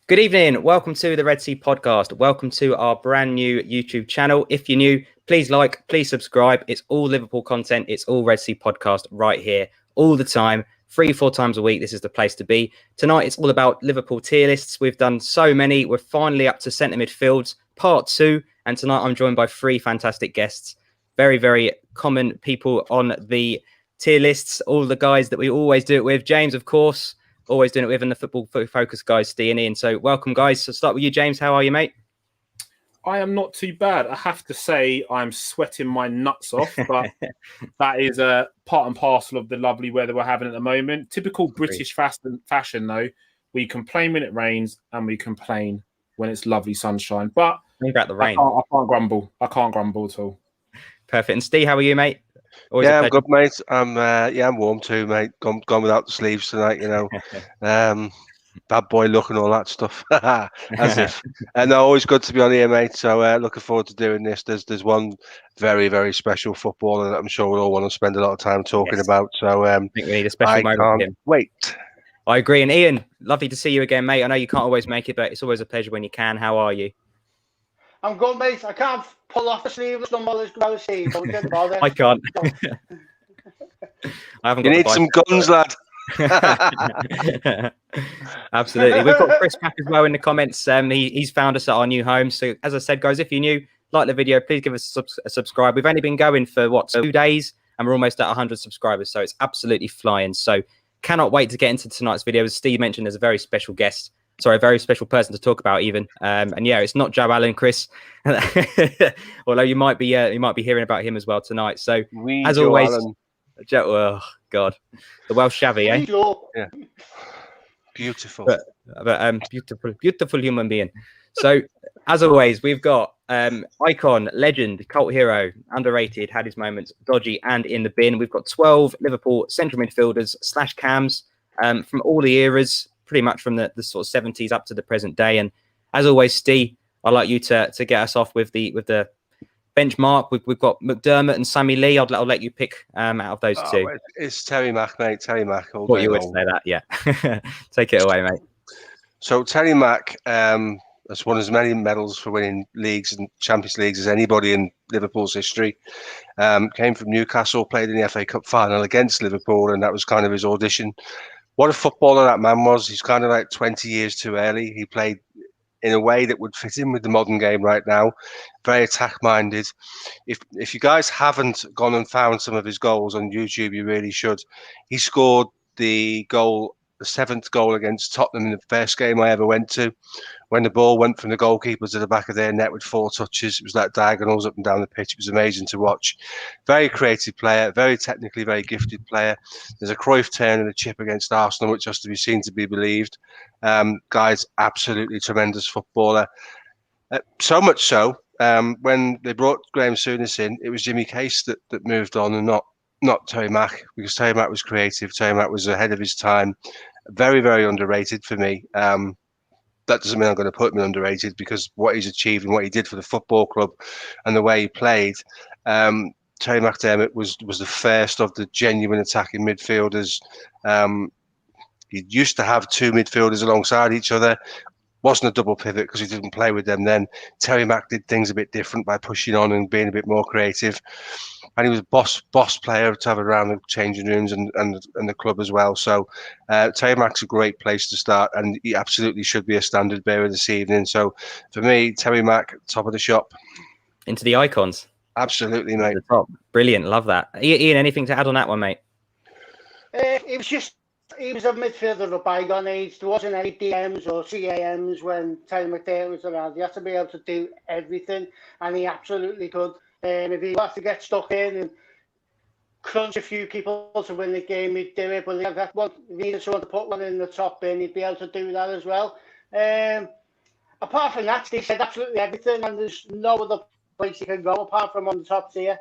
Good evening. Welcome to the Red Sea podcast. Welcome to our brand new YouTube channel. If you're new, please like, please subscribe. It's all Liverpool content. It's all Red Sea podcast right here all the time. 3-4 times a week. This is the place to be. Tonight, it's all about Liverpool tier lists. We've done so many. We're finally up to centre midfields, part 2. And tonight, I'm joined by 3 fantastic guests. Very, very common people on the tier lists. All the guys that we always do it with. James, of course. Always doing it with, and the football focus guys, Steve and Ian. So welcome, guys. So start with you, James. How are you, mate? I am not too bad. I have to say I'm sweating my nuts off, but that is a part and parcel of the lovely weather we're having at the moment. Typical British fashion, though. We complain when it rains and we complain when it's lovely sunshine. But about the rain. I can't grumble. I can't grumble at all. Perfect. And Steve, how are you, mate? Always I'm good, mate. I'm warm too, mate. Gone without the sleeves tonight, you know. Bad boy look and all that stuff. As if. And always good to be on here, mate. So looking forward to doing this. There's one very, very special footballer that I'm sure we'll all want to spend a lot of time talking about. So I think we need a special moment with him. Wait. I agree. And Ian, lovely to see you again, mate. I know you can't always make it, but it's always a pleasure when you can. How are you? I'm good, mate. I can't pull off the sleeveless number as well as Steve. Don't get bothered. I can't. You need some guns, lad. Absolutely. We've got Chris back as well in the comments. He's found us at our new home. So as I said, guys, if you're new, like the video, please give us a subscribe. We've only been going for 2 days and we're almost at 100 subscribers. So it's absolutely flying. So cannot wait to get into tonight's video. As Steve mentioned, there's a very special guest. Sorry, a very special person to talk about even. And yeah, it's not Joe Allen, Chris. Although you might be hearing about him as well tonight. So as Joe always, Allen. Oh God, the Welsh Xavi, eh? Yeah. Beautiful. But beautiful human being. So as always, we've got icon, legend, cult hero, underrated, had his moments, dodgy and in the bin. We've got 12 Liverpool central midfielders / cams from all the eras, pretty much from the sort of 70s up to the present day. And as always, Steve, I'd like you to get us off with the benchmark. We've got McDermott and Sammy Lee. I'll let you pick out of those two. It's Terry Mack, mate. Terry Mack. Thought you would say that, yeah. Take it away, mate. So Terry Mack has won as many medals for winning leagues and Champions Leagues as anybody in Liverpool's history. Came from Newcastle, played in the FA Cup final against Liverpool, and that was kind of his audition. What a footballer that man was. He's kind of like 20 years too early. He played in a way that would fit in with the modern game right now. Very attack-minded. If you guys haven't gone and found some of his goals on YouTube, you really should. He scored the 7th goal against Tottenham in the first game I ever went to, when the ball went from the goalkeeper to the back of their net with 4 touches. It was like diagonals up and down the pitch. It was amazing to watch. Very creative player, very technically very gifted player. There's a Cruyff turn and a chip against Arsenal, which has to be seen to be believed. Guy's absolutely tremendous footballer. So much so, when they brought Graham Souness in, it was Jimmy Case that moved on and not Terry Mack, because Terry Mack was creative. Terry Mack was ahead of his time. Very, very underrated for me. That doesn't mean I'm going to put him in underrated, because what he's achieved and what he did for the football club and the way he played. Terry McDermott was the first of the genuine attacking midfielders. He used to have 2 midfielders alongside each other. Wasn't a double pivot because he didn't play with them then. Terry Mack did things a bit different by pushing on and being a bit more creative. And he was a boss player to have around the changing rooms and the club as well. So Terry Mack's a great place to start, and he absolutely should be a standard bearer this evening. So for me, Terry Mack, top of the shop. Into the icons. Absolutely, mate. The top. Brilliant. Love that. Ian, anything to add on that one, mate? He was a midfielder of bygone age. There wasn't any DMs or CAMs when Terry McDermott was around. He had to be able to do everything, and he absolutely could. If he had to get stuck in and crunch a few people to win the game, he'd do it. But if he needed someone to put one in the top bin, he'd be able to do that as well. Apart from that, he said absolutely everything, and there's no other place he can go apart from on the top tier.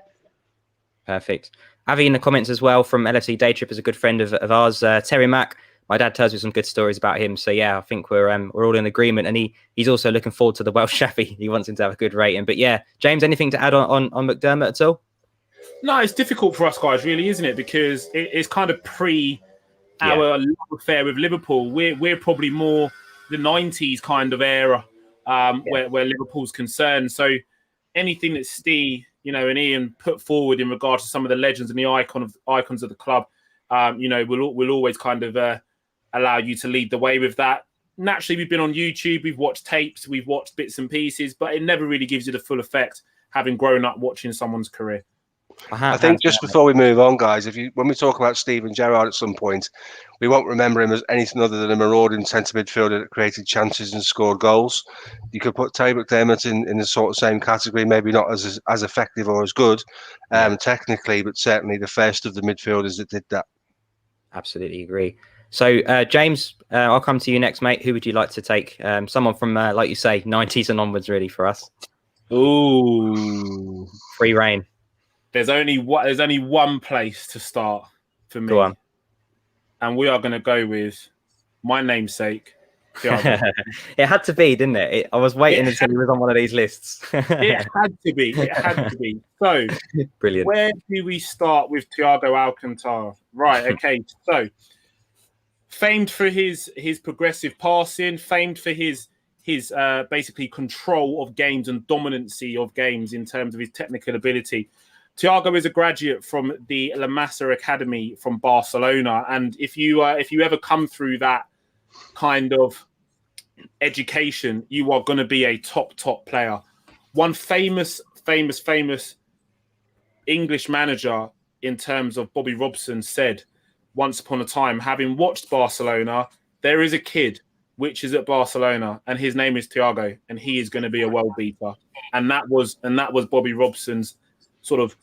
Perfect. Avi in the comments as well from LFC Day Trip is a good friend of ours. Terry Mack, my dad tells me some good stories about him. So yeah, I think we're all in agreement. And he's also looking forward to the Welsh Xavi. He wants him to have a good rating. But yeah, James, anything to add on McDermott at all? No, it's difficult for us guys, really, isn't it? Because it's kind of our love affair with Liverpool. We're probably more '90s kind of era where Liverpool's concerned. So anything that Steve, and Ian put forward in regards to some of the legends and the icons of the club, will always kind of allow you to lead the way with that. Naturally, we've been on YouTube, we've watched tapes, we've watched bits and pieces, but it never really gives you the full effect having grown up watching someone's career. I think just before we move on, guys, when we talk about Steven Gerrard at some point, we won't remember him as anything other than a marauding centre midfielder that created chances and scored goals. You could put Terry McDermott in the sort of same category, maybe not as effective or as good technically, but certainly the first of the midfielders that did that. Absolutely agree. So, James, I'll come to you next, mate. Who would you like to take? Someone from, like you say, 90s and onwards, really, for us. Ooh, free reign. There's only one place to start for me. Go on. And we are going to go with my namesake, Thiago. It had to be, didn't it? I was waiting until he was on one of these lists. It had to be. So, brilliant. Where do we start with Thiago Alcantara? Right, okay. So, famed for his progressive passing, famed for his basically control of games and dominancy of games in terms of his technical ability. Thiago is a graduate from the La Masia Academy from Barcelona, and if you ever come through that kind of education, you are going to be a top player. One famous English manager in terms of Bobby Robson said once upon a time, having watched Barcelona, there is a kid which is at Barcelona, and his name is Thiago, and he is going to be a world beater. And that was Bobby Robson's sort of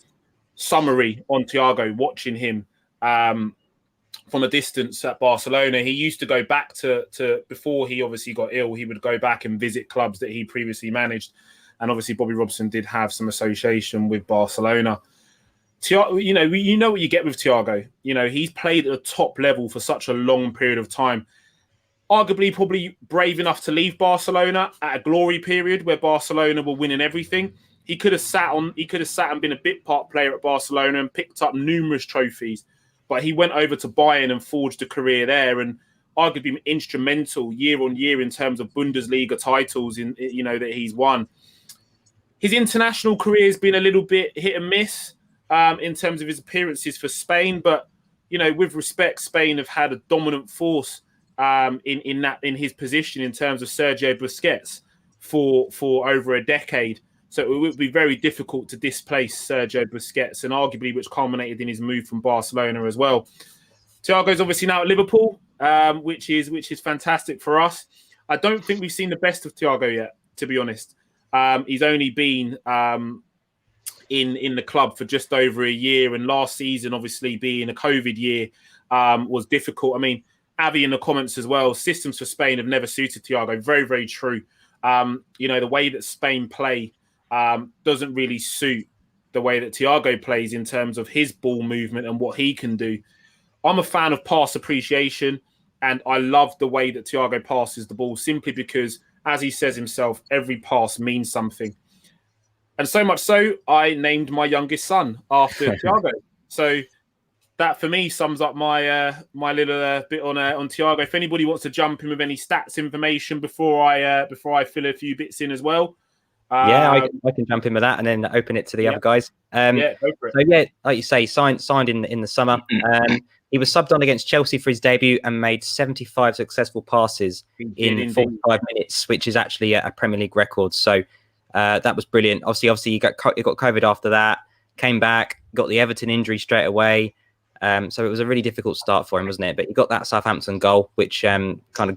summary on Thiago, watching him from a distance at Barcelona. He used to go back to before he obviously got ill, he would go back and visit clubs that he previously managed. And obviously Bobby Robson did have some association with Barcelona. Thiago, you know what you get with Thiago. He's played at a top level for such a long period of time. Arguably probably brave enough to leave Barcelona at a glory period where Barcelona were winning everything. He could have sat and been a bit part player at Barcelona and picked up numerous trophies, but he went over to Bayern and forged a career there, and arguably instrumental year on year in terms of Bundesliga titles that he's won. His international career has been a little bit hit and miss in terms of his appearances for Spain, but with respect, Spain have had a dominant force in his position in terms of Sergio Busquets for over a decade. So it would be very difficult to displace Sergio Busquets, and arguably which culminated in his move from Barcelona as well. Thiago's obviously now at Liverpool, which is fantastic for us. I don't think we've seen the best of Thiago yet, to be honest. He's only been in the club for just over a year, and last season, obviously being a COVID year, was difficult. I mean, Avi in the comments as well, systems for Spain have never suited Thiago. Very, very true. The way that Spain play doesn't really suit the way that Thiago plays in terms of his ball movement and what he can do. I'm a fan of pass appreciation, and I love the way that Thiago passes the ball simply because, as he says himself, every pass means something. And so much so, I named my youngest son after Thiago. So that for me sums up my little bit on Thiago. If anybody wants to jump in with any stats information before I fill a few bits in as well. I can jump in with that and then open it to the other guys. Go for it. So like you say, signed in the summer. He was subbed on against Chelsea for his debut and made 75 successful passes in 45 minutes, which is actually a Premier League record. So that was brilliant. Obviously he got COVID after that, came back, got the Everton injury straight away. So it was a really difficult start for him, wasn't it? But he got that Southampton goal, which kind of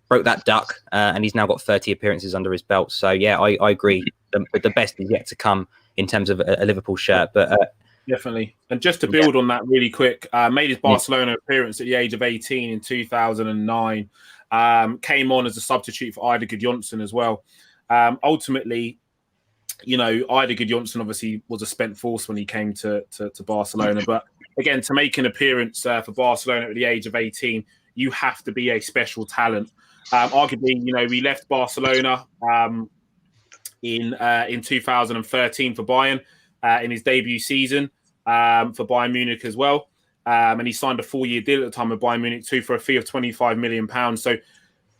broke that duck, and he's now got 30 appearances under his belt. So yeah, I agree. The best is yet to come in terms of a Liverpool shirt. But definitely. And just to build on that really quick, made his Barcelona appearance at the age of 18 in 2009. Came on as a substitute for Eidur Gudjohnsen as well. Ultimately, Eidur Gudjohnsen obviously was a spent force when he came to Barcelona, but again, to make an appearance for Barcelona at the age of 18, you have to be a special talent. Arguably, we left Barcelona in 2013 for Bayern in his debut season for Bayern Munich as well. And he signed a 4-year deal at the time with Bayern Munich too for a fee of £25 million. So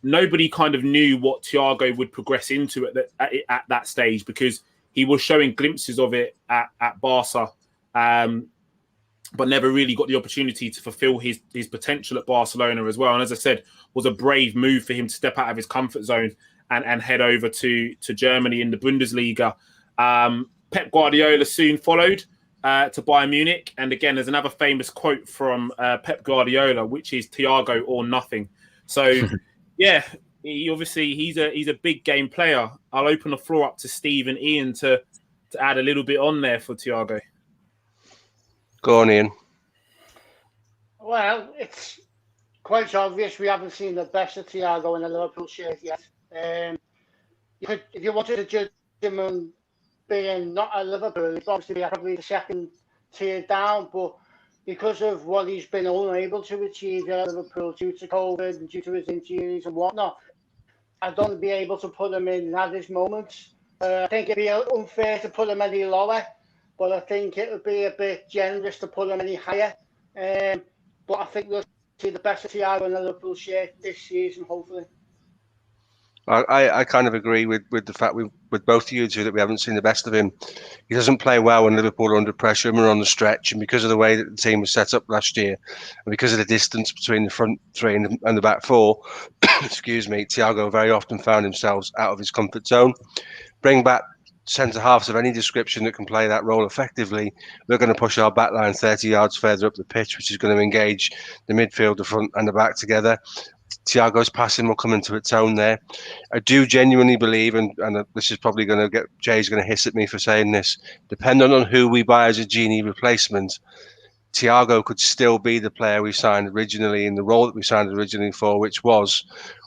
nobody kind of knew what Thiago would progress into at that stage, because he was showing glimpses of it at Barca, but never really got the opportunity to fulfill his potential at Barcelona as well. And as I said, was a brave move for him to step out of his comfort zone and head over to Germany in the Bundesliga. Pep Guardiola soon followed to Bayern Munich. And again, there's another famous quote from Pep Guardiola, which is Thiago or nothing. So, yeah, he's a big game player. I'll open the floor up to Steve and Ian to add a little bit on there for Thiago. Go on, Ian. Well, it's quite obvious we haven't seen the best of Thiago in a Liverpool shirt yet. If you wanted to judge him on being not at Liverpool, he'd obviously be probably the second tier down, but because of what he's been unable to achieve at Liverpool due to COVID and due to his injuries and whatnot, I don't be able to put him in at this moment. I think it'd be unfair to put him any lower, but I think it would be a bit generous to put him any higher. But I think we'll see the best of Thiago in the Liverpool shirt this season, hopefully. I kind of agree with the fact with both of you two that we haven't seen the best of him. He doesn't play well when Liverpool are under pressure and we're on the stretch, and because of the way that the team was set up last year, and because of the distance between the front three and the back four, excuse me, Thiago very often found himself out of his comfort zone. Bring back centre-halves of any description that can play that role effectively, we're going to push our back line 30 yards further up the pitch, which is going to engage the midfield, the front and the back together. Thiago's passing will come into its own there. I do genuinely believe, and this is probably going to get, Jay's going to hiss at me for saying this, depending on who we buy as a Genie replacement, Thiago could still be the player we signed originally in the role that we signed originally for, which was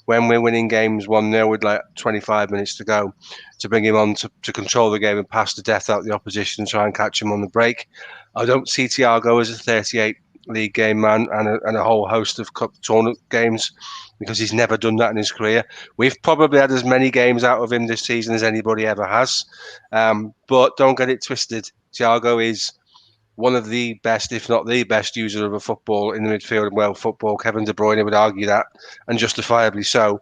when we're winning games 1-0 with like 25 minutes to go, to bring him on to control the game and pass the death out of the opposition and try and catch him on the break. I don't see Thiago as a 38 league game man and a whole host of cup tournament games, because he's never done that in his career. We've probably had as many games out of him this season as anybody ever has. But don't get it twisted. Thiago is one of the best, if not the best, user of a football in the midfield and world football. Kevin De Bruyne would argue that, and justifiably so.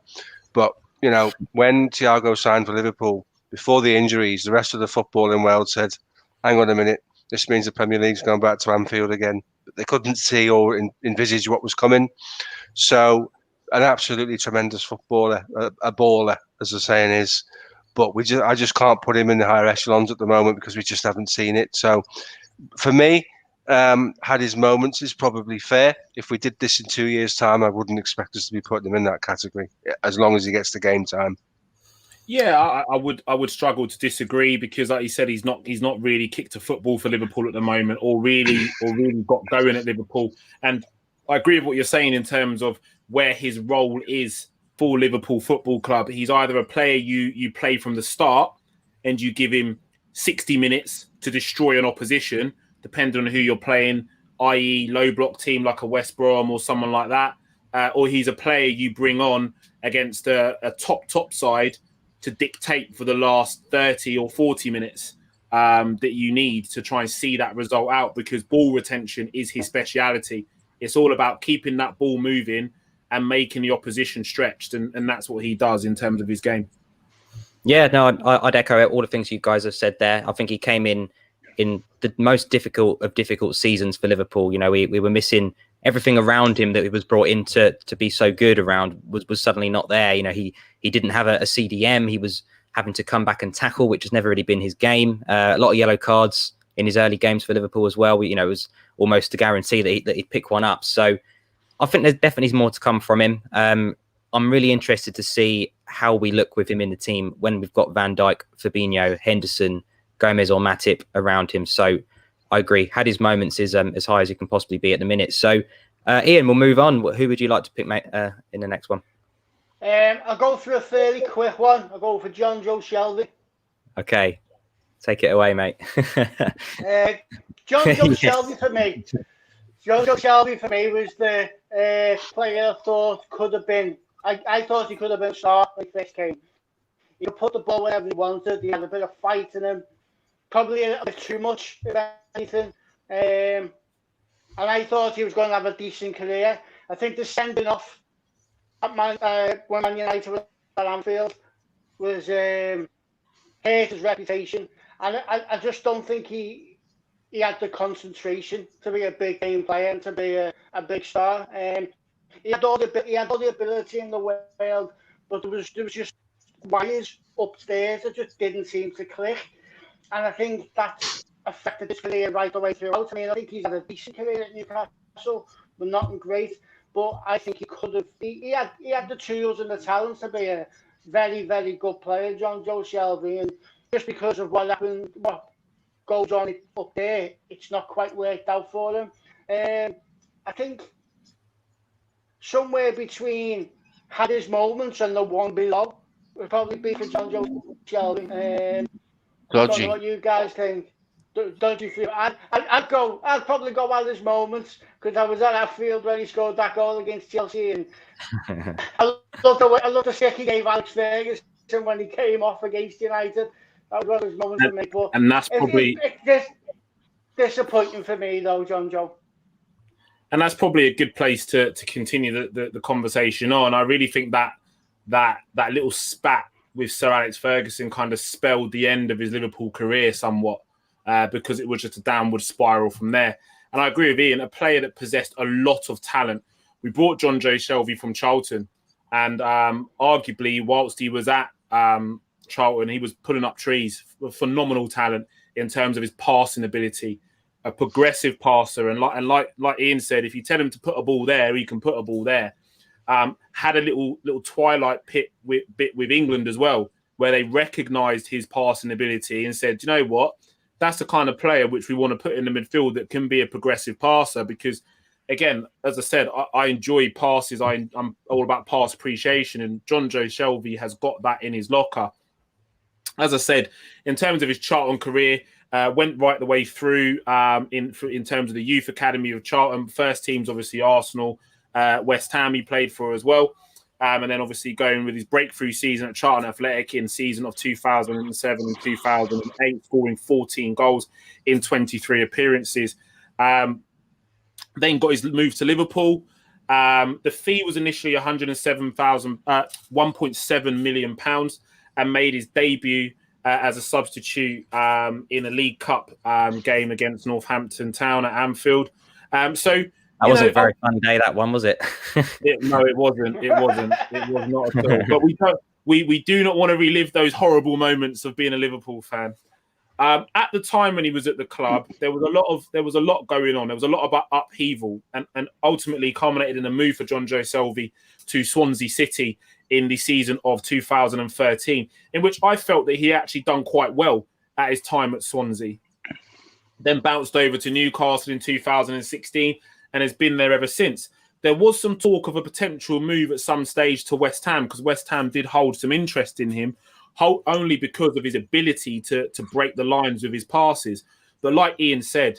But, you know, when Thiago signed for Liverpool, before the injuries, the rest of the footballing world said, hang on a minute, this means the Premier League's going back to Anfield again. They couldn't see or envisage what was coming. So, an absolutely tremendous footballer, a baller, as the saying is. But I just can't put him in the higher echelons at the moment because we just haven't seen it. So, for me, had his moments is probably fair. If we did this in 2 years' time, I wouldn't expect us to be putting him in that category, as long as he gets the game time. Yeah, I would struggle to disagree, because, like you said, he's not really kicked a football for Liverpool at the moment, or really got going at Liverpool. And I agree with what you're saying in terms of where his role is for Liverpool Football Club. He's either a player you play from the start and you give him 60 minutes to destroy an opposition, depending on who you're playing, i.e. low block team like a West Brom or someone like that, or he's a player you bring on against a top side to dictate for the last 30 or 40 minutes that you need to try and see that result out, because ball retention is his speciality. It's all about keeping that ball moving and making the opposition stretched, and that's what he does in terms of his game. Yeah, no, I'd echo all the things you guys have said there. I think he came in the most difficult of difficult seasons for Liverpool. You know, we were missing everything around him that he was brought in to be so good around was suddenly not there. You know, he didn't have a CDM. He was having to come back and tackle, which has never really been his game. A lot of yellow cards in his early games for Liverpool as well. It was almost a guarantee that he'd pick one up. So I think there's definitely more to come from him. I'm really interested to see how we look with him in the team when we've got Van Dijk, Fabinho, Henderson, Gomez or Matip around him. So I agree. Had his moments is as high as he can possibly be at the minute. So Ian, we'll move on. Who would you like to pick in the next one? I'll go for a fairly quick one. I'll go for John Joe Shelby. Okay. Take it away, mate. John Joe Shelby for me. John Joe Shelby for me was the player I thought could have been. I thought he could have been a star like this game. He could put the ball wherever he wanted. He had a bit of fight in him. Probably a bit too much, if anything. And I thought he was going to have a decent career. I think the sending off when Man United were at Anfield was hurt his reputation, and I just don't think he had the concentration to be a big game player and to be a big star. He had all the ability in the world, but there was just wires upstairs that just didn't seem to click, and I think that's affected his career right the way throughout. I mean, I think he's had a decent career at Newcastle, but not great. But I think he could have. He had the tools and the talent to be a very, very good player, John Joe Shelby, and just because of what happened, what goes on up there, it's not quite worked out for him. I think somewhere between had his moments and the one below would probably be for John Joe Shelby. I don't know what you guys think. Don't you feel? I'd probably go at his moments because I was at that field when he scored that goal against Chelsea, and I love the stick he gave Alex Ferguson when he came off against United. That was one of his moments for me. But and that's probably it's disappointing for me though, John Joe. And that's probably a good place to continue the conversation on. I really think that little spat with Sir Alex Ferguson kind of spelled the end of his Liverpool career somewhat. Because it was just a downward spiral from there. And I agree with Ian, a player that possessed a lot of talent. We brought John Joe Shelby from Charlton, and arguably, whilst he was at Charlton, he was pulling up trees. Phenomenal talent in terms of his passing ability, a progressive passer, and like Ian said, if you tell him to put a ball there, he can put a ball there. Had a little twilight bit with England as well, where they recognised his passing ability and said, you know what? That's the kind of player which we want to put in the midfield that can be a progressive passer because, again, as I said, I enjoy passes. I'm all about pass appreciation, and John Joe Shelby has got that in his locker. As I said, in terms of his Charlton career, went right the way through in terms of the youth academy of Charlton. First teams, obviously, Arsenal, West Ham he played for as well. And then obviously going with his breakthrough season at Charlton Athletic in season of 2007 and 2008, scoring 14 goals in 23 appearances. Then got his move to Liverpool. The fee was initially £1.7 million and made his debut as a substitute in a League Cup game against Northampton Town at Anfield. That wasn't a very fun day, that one, was it? No, it wasn't. It was not at all. But we do not want to relive those horrible moments of being a Liverpool fan. At the time when he was at the club, there was a lot going on. There was a lot of upheaval, and ultimately culminated in a move for John Joe Shelby to Swansea City in the season of 2013, in which I felt that he actually done quite well at his time at Swansea. Then bounced over to Newcastle in 2016. And has been there ever since. There was some talk of a potential move at some stage to West Ham because West Ham did hold some interest in him, only because of his ability to break the lines with his passes. But like Ian said,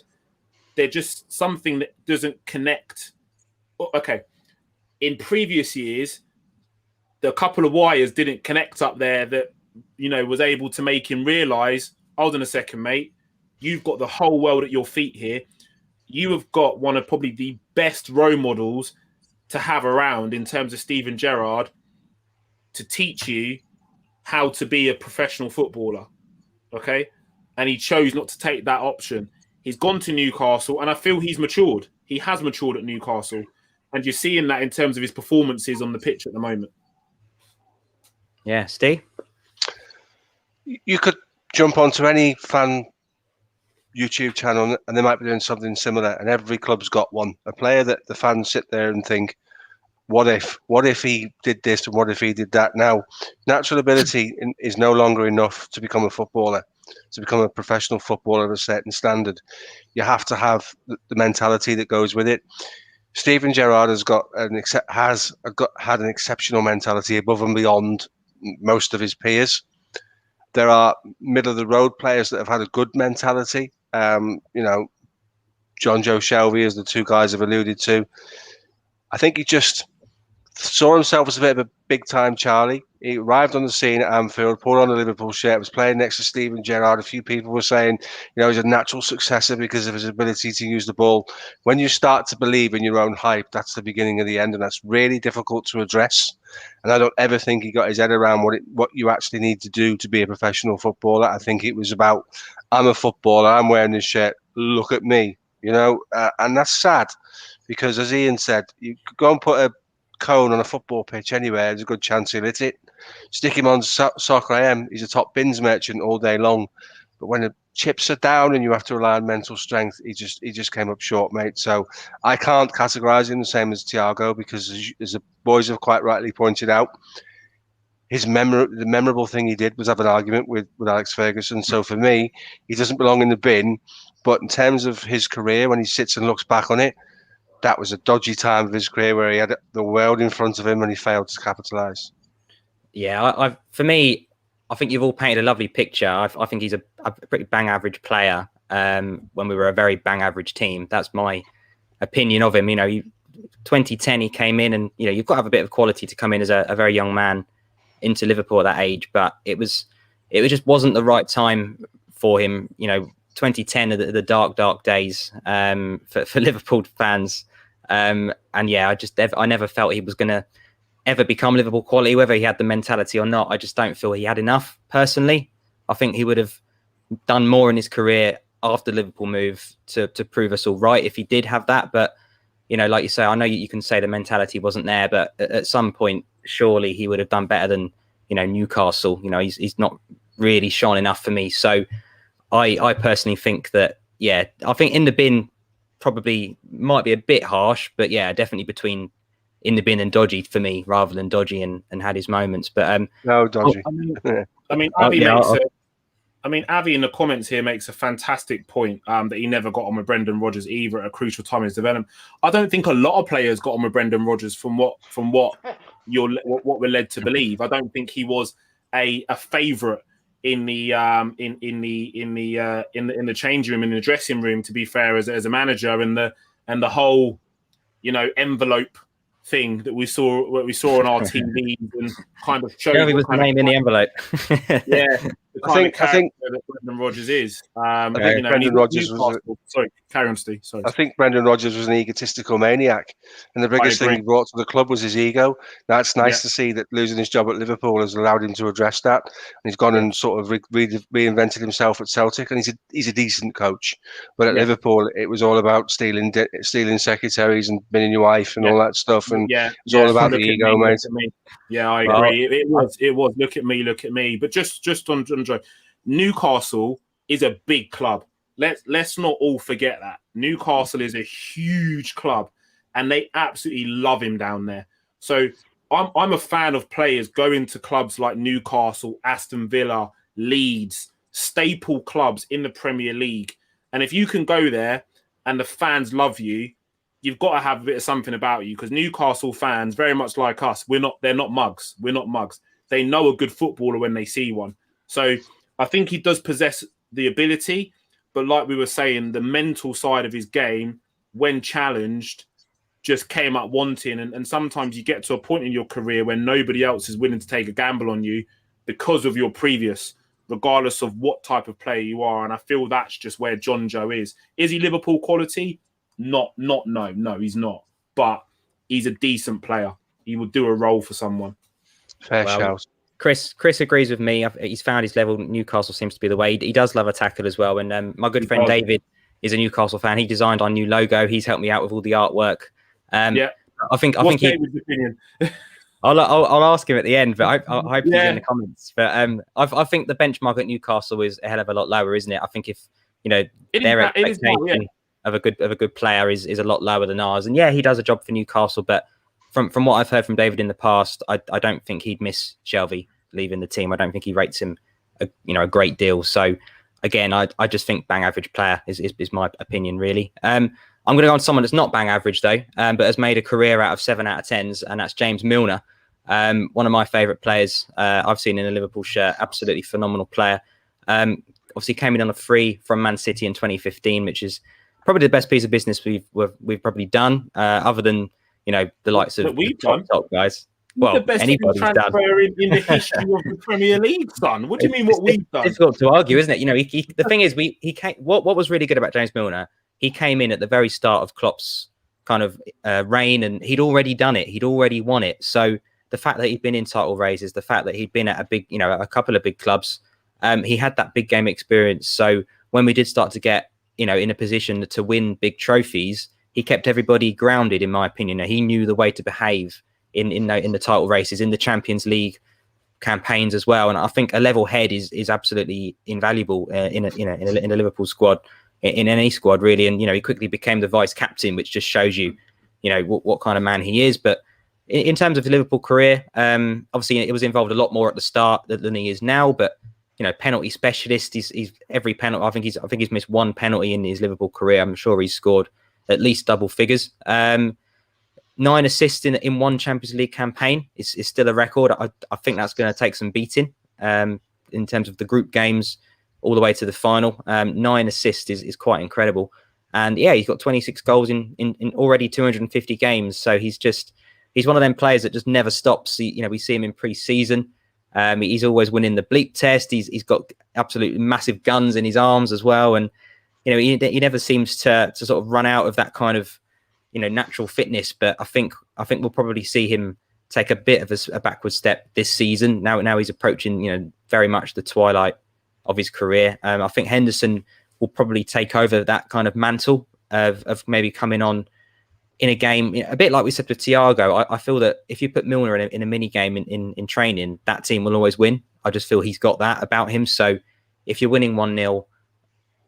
they're just something that doesn't connect. Okay, in previous years, the couple of wires didn't connect up there that, was able to make him realise, hold on a second, mate, you've got the whole world at your feet here. You have got one of probably the best role models to have around in terms of Steven Gerrard to teach you how to be a professional footballer, okay? And he chose not to take that option. He's gone to Newcastle, and I feel he's matured. He has matured at Newcastle, and you're seeing that in terms of his performances on the pitch at the moment. Yeah, Steve? You could jump onto any fan YouTube channel and they might be doing something similar, and every club's got one, a player that the fans sit there and think, what if he did this and what if he did that? Now, natural ability is no longer enough to become a footballer, to become a professional footballer of a certain standard. You have to have the mentality that goes with it. Steven Gerrard has had an exceptional mentality above and beyond most of his peers. There are middle of the road players that have had a good mentality. John Joe Shelby, as the two guys have alluded to. I think he just saw himself as a bit of a big-time Charlie. He arrived on the scene at Anfield, put on a Liverpool shirt, was playing next to Steven Gerrard. A few people were saying, he's a natural successor because of his ability to use the ball. When you start to believe in your own hype, that's the beginning of the end, and that's really difficult to address. And I don't ever think he got his head around what you actually need to do to be a professional footballer. I think it was about, I'm a footballer, I'm wearing this shirt, look at me, and that's sad because, as Ian said, you could go and put a cone on a football pitch anywhere, there's a good chance he'll hit it. Stick him on Soccer AM, he's a top bins merchant all day long. But when the chips are down and you have to rely on mental strength, he just came up short, mate. So I can't categorise him the same as Thiago because, as the boys have quite rightly pointed out, the memorable thing he did was have an argument with Alex Ferguson. So for me, he doesn't belong in the bin. But in terms of his career, when he sits and looks back on it, that was a dodgy time of his career where he had the world in front of him and he failed to capitalise. Yeah, for me, I think you've all painted a lovely picture. I think he's a pretty bang average player. When we were a very bang average team, that's my opinion of him. 2010 he came in, and you've got to have a bit of quality to come in as a very young man into Liverpool at that age. But it just wasn't the right time for him. 2010 are the dark days for Liverpool fans. And yeah, I never felt he was going to ever become Liverpool quality, whether he had the mentality or not. I just don't feel he had enough personally. I think he would have done more in his career after Liverpool move to prove us all right if he did have that. But, like you say, I know you can say the mentality wasn't there, but at some point, surely he would have done better than, Newcastle. He's not really shone enough for me. So I personally think that, I think in the bin probably might be a bit harsh, but yeah, definitely between in the bin and dodgy for me, rather than dodgy and had his moments. But no, dodgy. Avi in the comments here makes a fantastic point that he never got on with Brendan Rodgers either at a crucial time in his development. I don't think a lot of players got on with Brendan Rodgers from what we're led to believe. I don't think he was a favourite in the changing room, in the dressing room, to be fair, as a manager, and the whole envelope thing that we saw on our TV and kind of showed was the name in the envelope. I think that Brendan Rodgers is. Brendan Rodgers was sorry, carry on, Steve. Sorry. I think Brendan Rodgers was an egotistical maniac, and the biggest thing he brought to the club was his ego. Now it's nice to see that losing his job at Liverpool has allowed him to address that, and he's gone and sort of reinvented himself at Celtic, and he's a decent coach. But at Liverpool, it was all about stealing secretaries and binning your wife and all that stuff, and it was all about the ego, mate. Yeah, I agree. It was. Look at me. But just on Newcastle is a big club. Let's not all forget that. Newcastle is a huge club, and they absolutely love him down there. So I'm a fan of players going to clubs like Newcastle, Aston Villa, Leeds, staple clubs in the Premier League. And if you can go there and the fans love you, you've got to have a bit of something about you, because Newcastle fans, very much like us, they're not mugs. We're not mugs. They know a good footballer when they see one. So I think he does possess the ability, but like we were saying, the mental side of his game, when challenged, just came up wanting. And sometimes you get to a point in your career when nobody else is willing to take a gamble on you because of your previous, regardless of what type of player you are. And I feel that's just where John Joe is. Is he Liverpool quality? No, he's not. But he's a decent player. He would do a role for someone. Fair shout. Chris agrees with me. He's found his level. Newcastle seems to be the way. He does love a tackle as well. And my good friend David is a Newcastle fan. He designed our new logo. He's helped me out with all the artwork. I think David's opinion? I'll ask him at the end, but I hope he's in the comments. But I think the benchmark at Newcastle is a hell of a lot lower, isn't it? I think if their expectation of a good player is a lot lower than ours. And yeah, he does a job for Newcastle, but from what I've heard from David in the past, I don't think he'd miss Shelvey leaving the team. I don't think he rates him a great deal. So again, I just think bang average player is my opinion, really. I'm going to go on someone that's not bang average though, but has made a career out of 7 out of 10s, and that's James Milner. One of my favourite players I've seen in a Liverpool shirt. Absolutely phenomenal player. Obviously came in on a free from Man City in 2015, which is probably the best piece of business we've probably done, other than the likes of That we've the done. top guys. The Well, best anybody's done. transfer in the history of the Premier League, son. What do you mean what we've done? It's difficult to argue, isn't it? The thing is, he came. What was really good about James Milner? He came in at the very start of Klopp's kind of reign, and he'd already done it. He'd already won it. So the fact that he'd been in title races, the fact that he'd been at a couple of big clubs, he had that big game experience. So when we did start to get, in a position to win big trophies, he kept everybody grounded, in my opinion. He knew the way to behave in the title races, in the Champions League campaigns as well. And I think a level head is absolutely invaluable in a Liverpool squad, in any squad really. And he quickly became the vice captain, which just shows you, what kind of man he is. But in terms of the Liverpool career, obviously it was involved a lot more at the start than he is now. But penalty specialist. He's every penalty. I think he's missed one penalty in his Liverpool career. I'm sure he's scored at least double figures. 9 assists in one Champions League campaign is still a record. I think that's going to take some beating in terms of the group games all the way to the final. 9 assists is quite incredible. And yeah, he's got 26 goals in already 250 games. So he's one of them players that just never stops. We see him in pre-season. He's always winning the bleep test. He's got absolutely massive guns in his arms as well. And, he never seems to sort of run out of that kind of, natural fitness. But I think we'll probably see him take a bit of a backward step this season. Now he's approaching, very much the twilight of his career. I think Henderson will probably take over that kind of mantle of maybe coming on in a game, a bit like we said with Thiago. I feel that if you put Milner in a mini game in training, that team will always win. I just feel he's got that about him. So if you're winning 1-0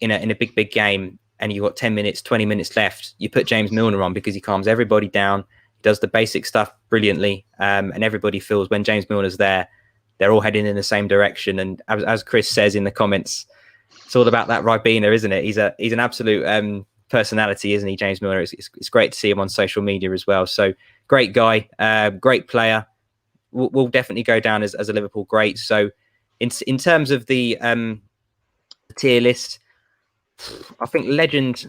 in a big game and you've got 10 minutes, 20 minutes left, you put James Milner on because he calms everybody down. He does the basic stuff brilliantly. And everybody feels when James Milner's there, they're all heading in the same direction. And as Chris says in the comments, it's all about that Ribena, isn't it? He's an absolute personality, isn't he, James Milner? It's great to see him on social media as well. So great guy, great player. Will definitely go down as a Liverpool great. So in terms of the tier list, I think legend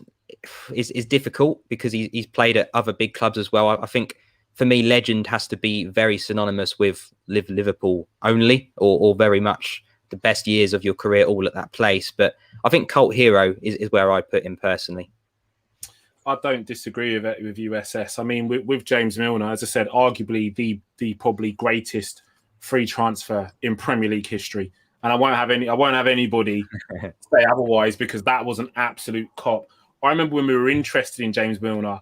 is difficult because he's played at other big clubs as well. I think for me, legend has to be very synonymous with Liverpool only, or very much the best years of your career all at that place. But I think cult hero is where I put him personally. I don't disagree with it with USS. I mean, with James Milner, as I said, arguably the probably greatest free transfer in Premier League history. And I won't have anybody say otherwise because that was an absolute cop. I remember when we were interested in James Milner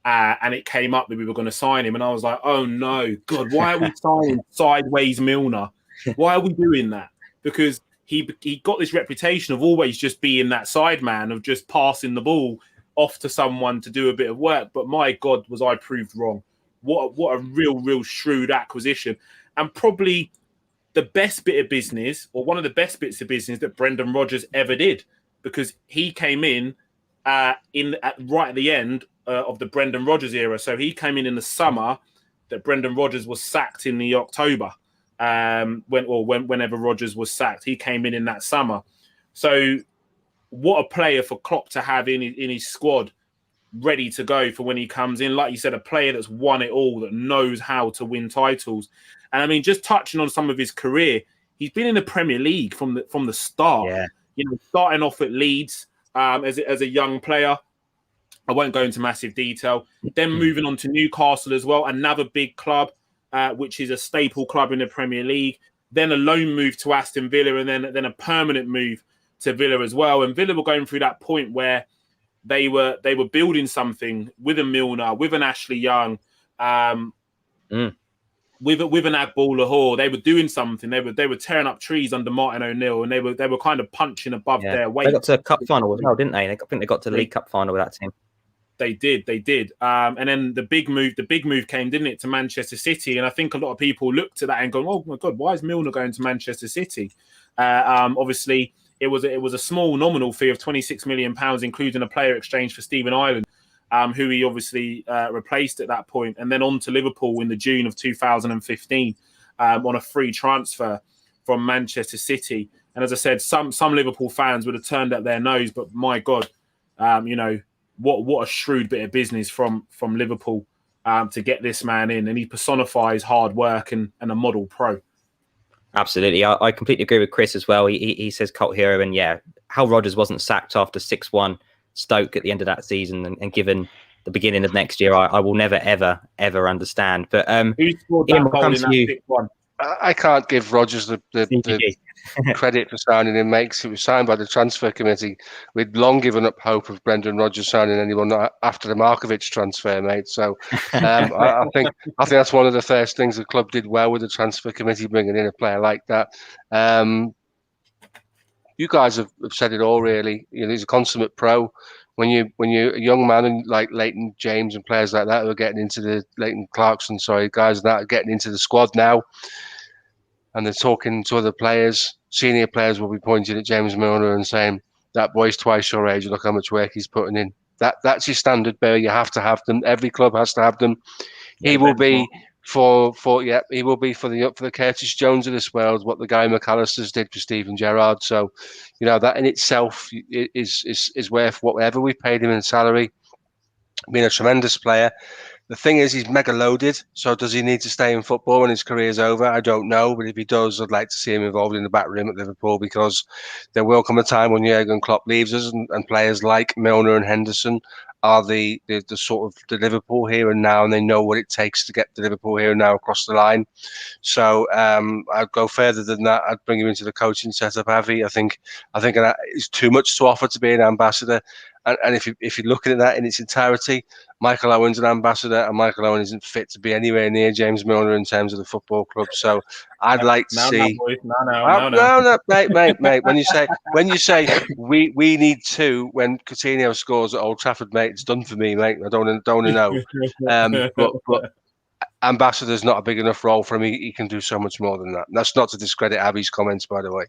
and it came up that we were going to sign him. And I was like, oh no, God, why are we signing sideways Milner? Why are we doing that? Because he got this reputation of always just being that side man, of just passing the ball off to someone to do a bit of work. But my God, was I proved wrong. What a real shrewd acquisition. And probably the best bit of business, or one of the best bits of business that Brendan Rodgers ever did, because he came in right at the end of the Brendan Rodgers era. So he came in the summer that Brendan Rodgers was sacked in the October. Whenever Rodgers was sacked, he came in that summer. So what a player for Klopp to have in his squad, ready to go for when he comes in. Like you said, a player that's won it all, that knows how to win titles. And I mean, just touching on some of his career, he's been in the Premier League from the start. Yeah. Starting off at Leeds as a young player. I won't go into massive detail. Then moving on to Newcastle as well, another big club, which is a staple club in the Premier League. Then a loan move to Aston Villa, and then a permanent move to Villa as well. And Villa were going through that point where they were building something with a Milner, with an Ashley Young, with an Agball Lahore. They were doing something. They were tearing up trees under Martin O'Neill, and they were kind of punching above their weight. They got to a cup final as well, didn't they? I think they got to the League Cup final with that team. They did. And then the big move came, didn't it, to Manchester City? And I think a lot of people looked at that and gone, "Oh my God, why is Milner going to Manchester City?" Obviously, it was a small nominal fee of £26 million, including a player exchange for Stephen Ireland, who he obviously replaced at that point, and then on to Liverpool in the June of 2015 on a free transfer from Manchester City. And as I said, some Liverpool fans would have turned up their nose, but my God, what a shrewd bit of business from Liverpool to get this man in, and he personifies hard work and a model pro. Absolutely. I completely agree with Chris as well. He says cult hero, and yeah, how Rodgers wasn't sacked after 6-1 Stoke at the end of that season and given the beginning of next year, I will never, ever understand. But who scored Ian, that goal in that 6-1? I can't give Rodgers the credit for signing him, mate, 'cause it was signed by the transfer committee. We'd long given up hope of Brendan Rodgers signing anyone after the Markovic transfer, mate. So I think that's one of the first things the club did well with the transfer committee, bringing in a player like that. You guys have said it all, really. You know, he's a consummate pro. When you're a young man and like Leighton James and players like that who are getting into the Leighton Clarkson, guys that are getting into the squad now, and they're talking to other players, senior players will be pointing at James Milner and saying, that boy's twice your age, look how much work he's putting in. That's your standard bearer. You have to have them. Every club has to have them. He will be for the Curtis Jones of this world, what the Guy McAllisters did for Steven Gerrard. So, you know, that in itself is worth whatever we paid him in salary. Being a tremendous player. The thing is, he's mega loaded. So does he need to stay in football when his career's over? I don't know. But if he does, I'd like to see him involved in the back room at Liverpool, because there will come a time when Jurgen Klopp leaves us and players like Milner and Henderson are the sort of the Liverpool here and now, and they know what it takes to get the Liverpool here and now across the line. So I'd go further than that. I'd bring him into the coaching setup, Avi. I think it's too much to offer to be an ambassador. And if you're looking at that in its entirety, Michael Owen's an ambassador, and Michael Owen isn't fit to be anywhere near James Milner in terms of the football club. So I'd like to see. No, mate. When you say we need two when Coutinho scores at Old Trafford, mate, it's done for me, mate. I don't want to know. But ambassador's not a big enough role for him. He can do so much more than that. And that's not to discredit Abby's comments, by the way.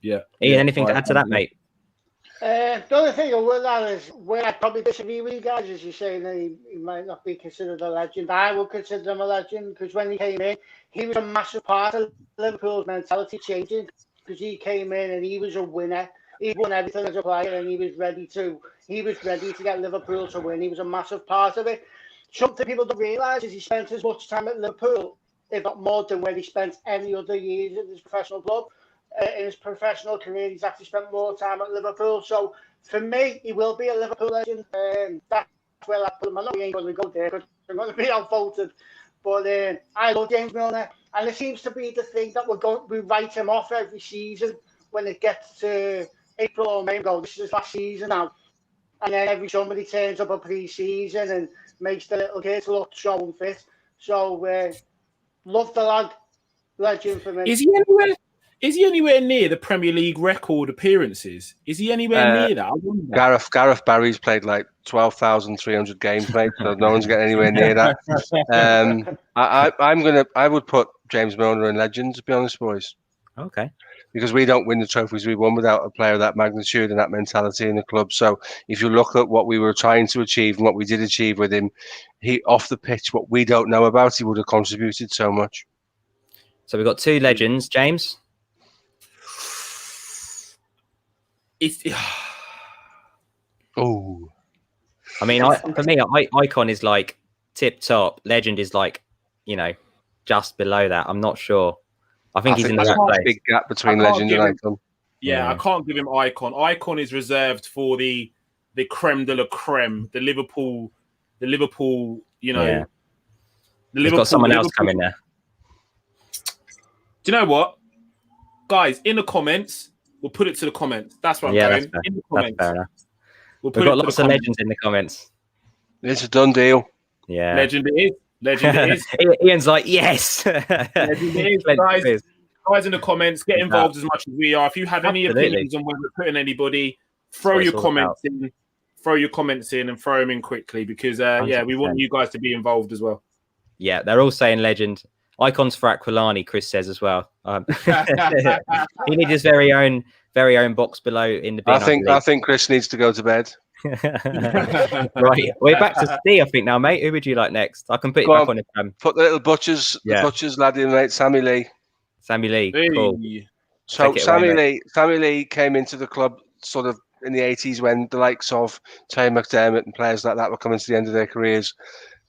Yeah. Ian, anything to add to that, mate? The only thing I would add is where I probably disagree with you guys is you're saying that he might not be considered a legend. I would consider him a legend because when he came in, he was a massive part of Liverpool's mentality changing, because he came in and he was a winner. He won everything as a player, and he was ready to get Liverpool to win. He was a massive part of it. Something people don't realise is he spent as much time at Liverpool, if not more, than where he spent any other years at his professional club. In his professional career, he's actually spent more time at Liverpool. So for me, he will be a Liverpool legend. That's where I put him. I know he ain't going to go there because I'm going to be outvoted. But I love James Milner, and it seems to be the thing that we write him off every season when it gets to April or May. This is his last season now, and then somebody turns up a pre-season and makes the little kids look so unfit. So love the lad, legend for me. Is he anywhere near the Premier League record appearances? Is he anywhere near that? Gareth Barry's played like 12,300 games, mate. So no one's getting anywhere near that. I would put James Milner in legend, to be honest, boys. Okay. Because we don't win the trophies we won without a player of that magnitude and that mentality in the club. So if you look at what we were trying to achieve and what we did achieve with him, he off the pitch, what we don't know about, he would have contributed so much. So we've got two legends, James. Oh, I mean, for me, icon is like tip top. Legend is like, just below that. I'm not sure. I think he's in the right place. Big gap between legend and icon. Yeah, I can't give him icon. Icon is reserved for the creme de la creme, the Liverpool. The Liverpool. Got someone else coming there. Do you know what, guys? In the comments. We'll put it to the comments. That's what I'm going. In the comments. That's fair enough. We've got lots of legends in the comments. It's a done deal. Yeah. Legend it is. Ian's like, yes. Legend it is, guys in the comments, get involved as much as we are. If you have any opinions on whether we're putting anybody, throw your comments in. Throw your comments in and throw them in quickly because, we want you guys to be involved as well. Yeah, they're all saying legend. Icons for Aquilani, Chris says as well. He needs his very own box below in the bin. I think Chris needs to go to bed. Right, we're back to Steve, I think now, mate. Who would you like next? I can put it back on his Put the little butchers lad in, mate. Sammy Lee. Cool. So Sammy Lee came into the club sort of in the 80s when the likes of Terry McDermott and players like that were coming to the end of their careers.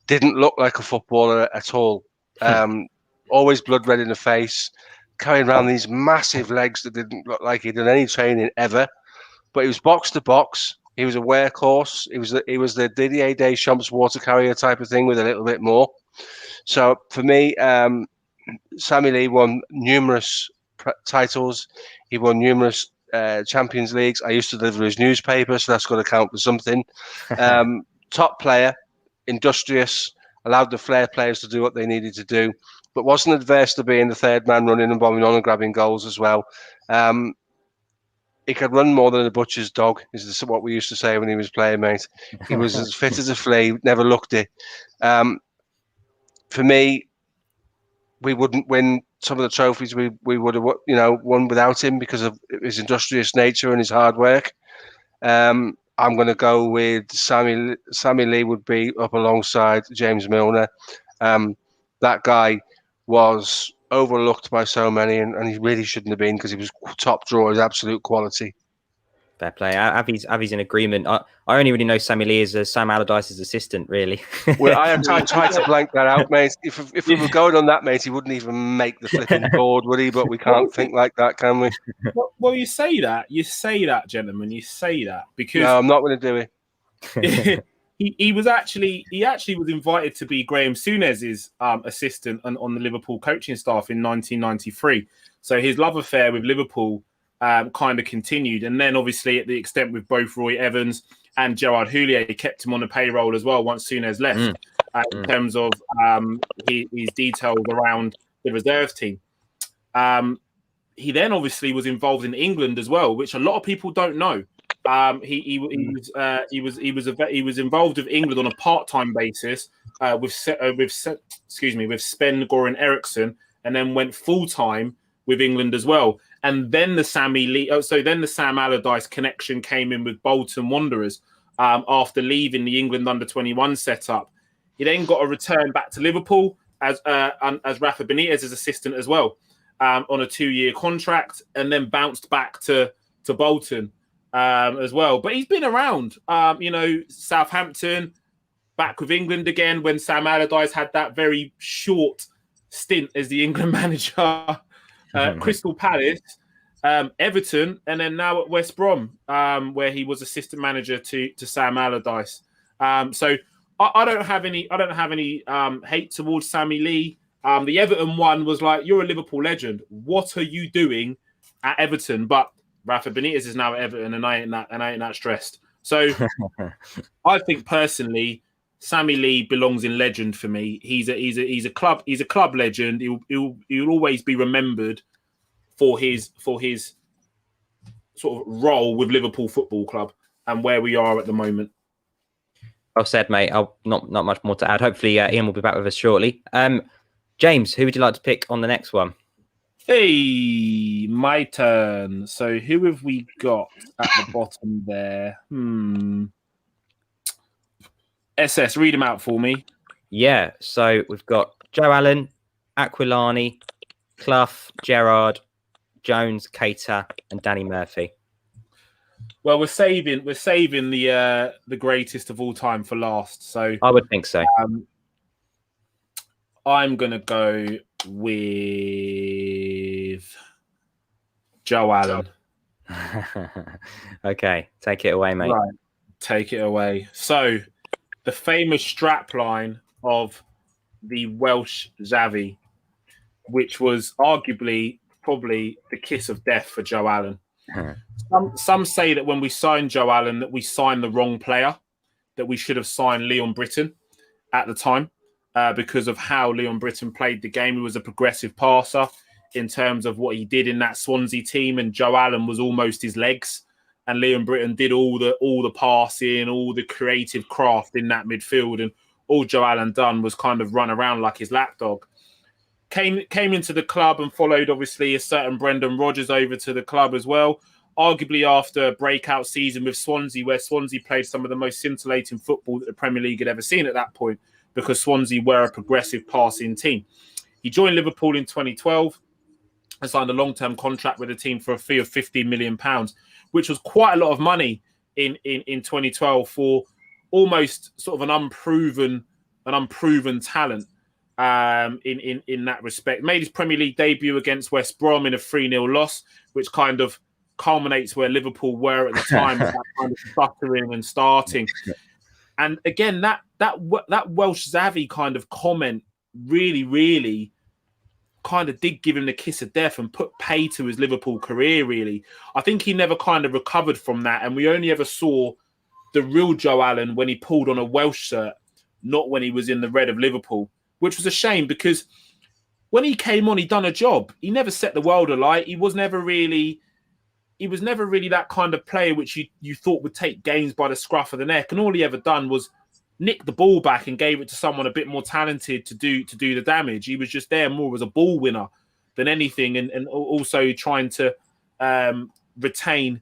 didn't look like a footballer at all. Always blood red in the face, carrying around these massive legs that didn't look like he'd done any training ever. But he was box to box. He was a workhorse. He was the Didier Deschamps water carrier type of thing with a little bit more. So for me, Sammy Lee won numerous titles. He won numerous Champions Leagues. I used to deliver his newspaper, so that's got to count for something. Top player, industrious, allowed the flair players to do what they needed to do, but wasn't adverse to being the third man running and bombing on and grabbing goals as well. He could run more than a butcher's dog, is what we used to say when he was playing, mate. He was as fit as a flea, never looked it. For me, we wouldn't win some of the trophies we would have, won without him because of his industrious nature and his hard work. I'm going to go with Sammy Lee would be up alongside James Milner. That guy was overlooked by so many, and he really shouldn't have been because he was top drawer, his absolute quality. Fair play. Avi's in agreement. I only really know Sammy Lee as Sam Allardyce's assistant, really. Well, I tried to blank that out, mate. If we were going on that, mate, he wouldn't even make the flipping board, would he? But we can't think like that, can we? Well, you say that, gentlemen. You say that because no, I'm not going to do it. He actually was invited to be Graham Souness's assistant on the Liverpool coaching staff in 1993. So his love affair with Liverpool kind of continued, and then obviously at the extent with both Roy Evans and Gerrard Houllier, kept him on the payroll as well once Souness left. In terms of his details around the reserve team. He then obviously was involved in England as well, which a lot of people don't know. He was involved with England on a part-time basis with Sven-Goran Eriksson, and then went full-time with England as well. And then the Sam Allardyce connection came in with Bolton Wanderers after leaving the England under-21 setup. He then got a return back to Liverpool as Rafa Benitez's assistant as well on a 2-year contract, and then bounced back to Bolton as well. But he's been around, Southampton, back with England again when Sam Allardyce had that very short stint as the England manager. Crystal Palace, Everton, and then now at West Brom, where he was assistant manager to Sam Allardyce. So I don't have any hate towards Sammy Lee. The Everton one was like, you're a Liverpool legend. What are you doing at Everton? But Rafa Benitez is now at Everton, and I ain't that stressed. So I think personally, Sammy Lee belongs in legend for me. He's a club legend. He'll always be remembered for his sort of role with Liverpool Football Club and where we are at the moment. Well said, mate. Not much more to add. Hopefully, Ian will be back with us shortly. James, who would you like to pick on the next one? Hey, my turn. So who have we got at the bottom there? SS, read them out for me. Yeah, so we've got Joe Allen, Aquilani, Clough, Gerrard, Jones, Keita, and Danny Murphy. Well, we're saving the greatest of all time for last. So I would think so. I'm gonna go with Joe Allen. Okay, take it away, mate. Right, take it away. So the famous strapline of the Welsh Xavi, which was arguably probably the kiss of death for Joe Allen. Some say that when we signed Joe Allen, that we signed the wrong player, that we should have signed Leon Britton at the time because of how Leon Britton played the game. He was a progressive passer in terms of what he did in that Swansea team, and Joe Allen was almost his legs, and Leon Britton did all the passing, all the creative craft in that midfield, and all Joe Allen done was kind of run around like his lapdog. Came into the club and followed, obviously, a certain Brendan Rodgers over to the club as well, arguably after a breakout season with Swansea, where Swansea played some of the most scintillating football that the Premier League had ever seen at that point, because Swansea were a progressive passing team. He joined Liverpool in 2012 and signed a long-term contract with the team for a fee of £15 million, which was quite a lot of money in 2012 for almost sort of an unproven an unproven talent in that respect. Made his Premier League debut against West Brom in a 3-0 loss, which kind of culminates where Liverpool were at the time, with that kind of stuttering and starting. And again, that Welsh Xavi kind of comment really kind of did give him the kiss of death and put pay to his Liverpool career, really. I think he never kind of recovered from that, and we only ever saw the real Joe Allen when he pulled on a Welsh shirt, not when he was in the red of Liverpool, which was a shame, because when he came on, he done a job. He never set the world alight. He was never really that kind of player which you thought would take games by the scruff of the neck. And all he ever done was nick the ball back and gave it to someone a bit more talented to do the damage. He was just there more as a ball winner than anything, and also trying to retain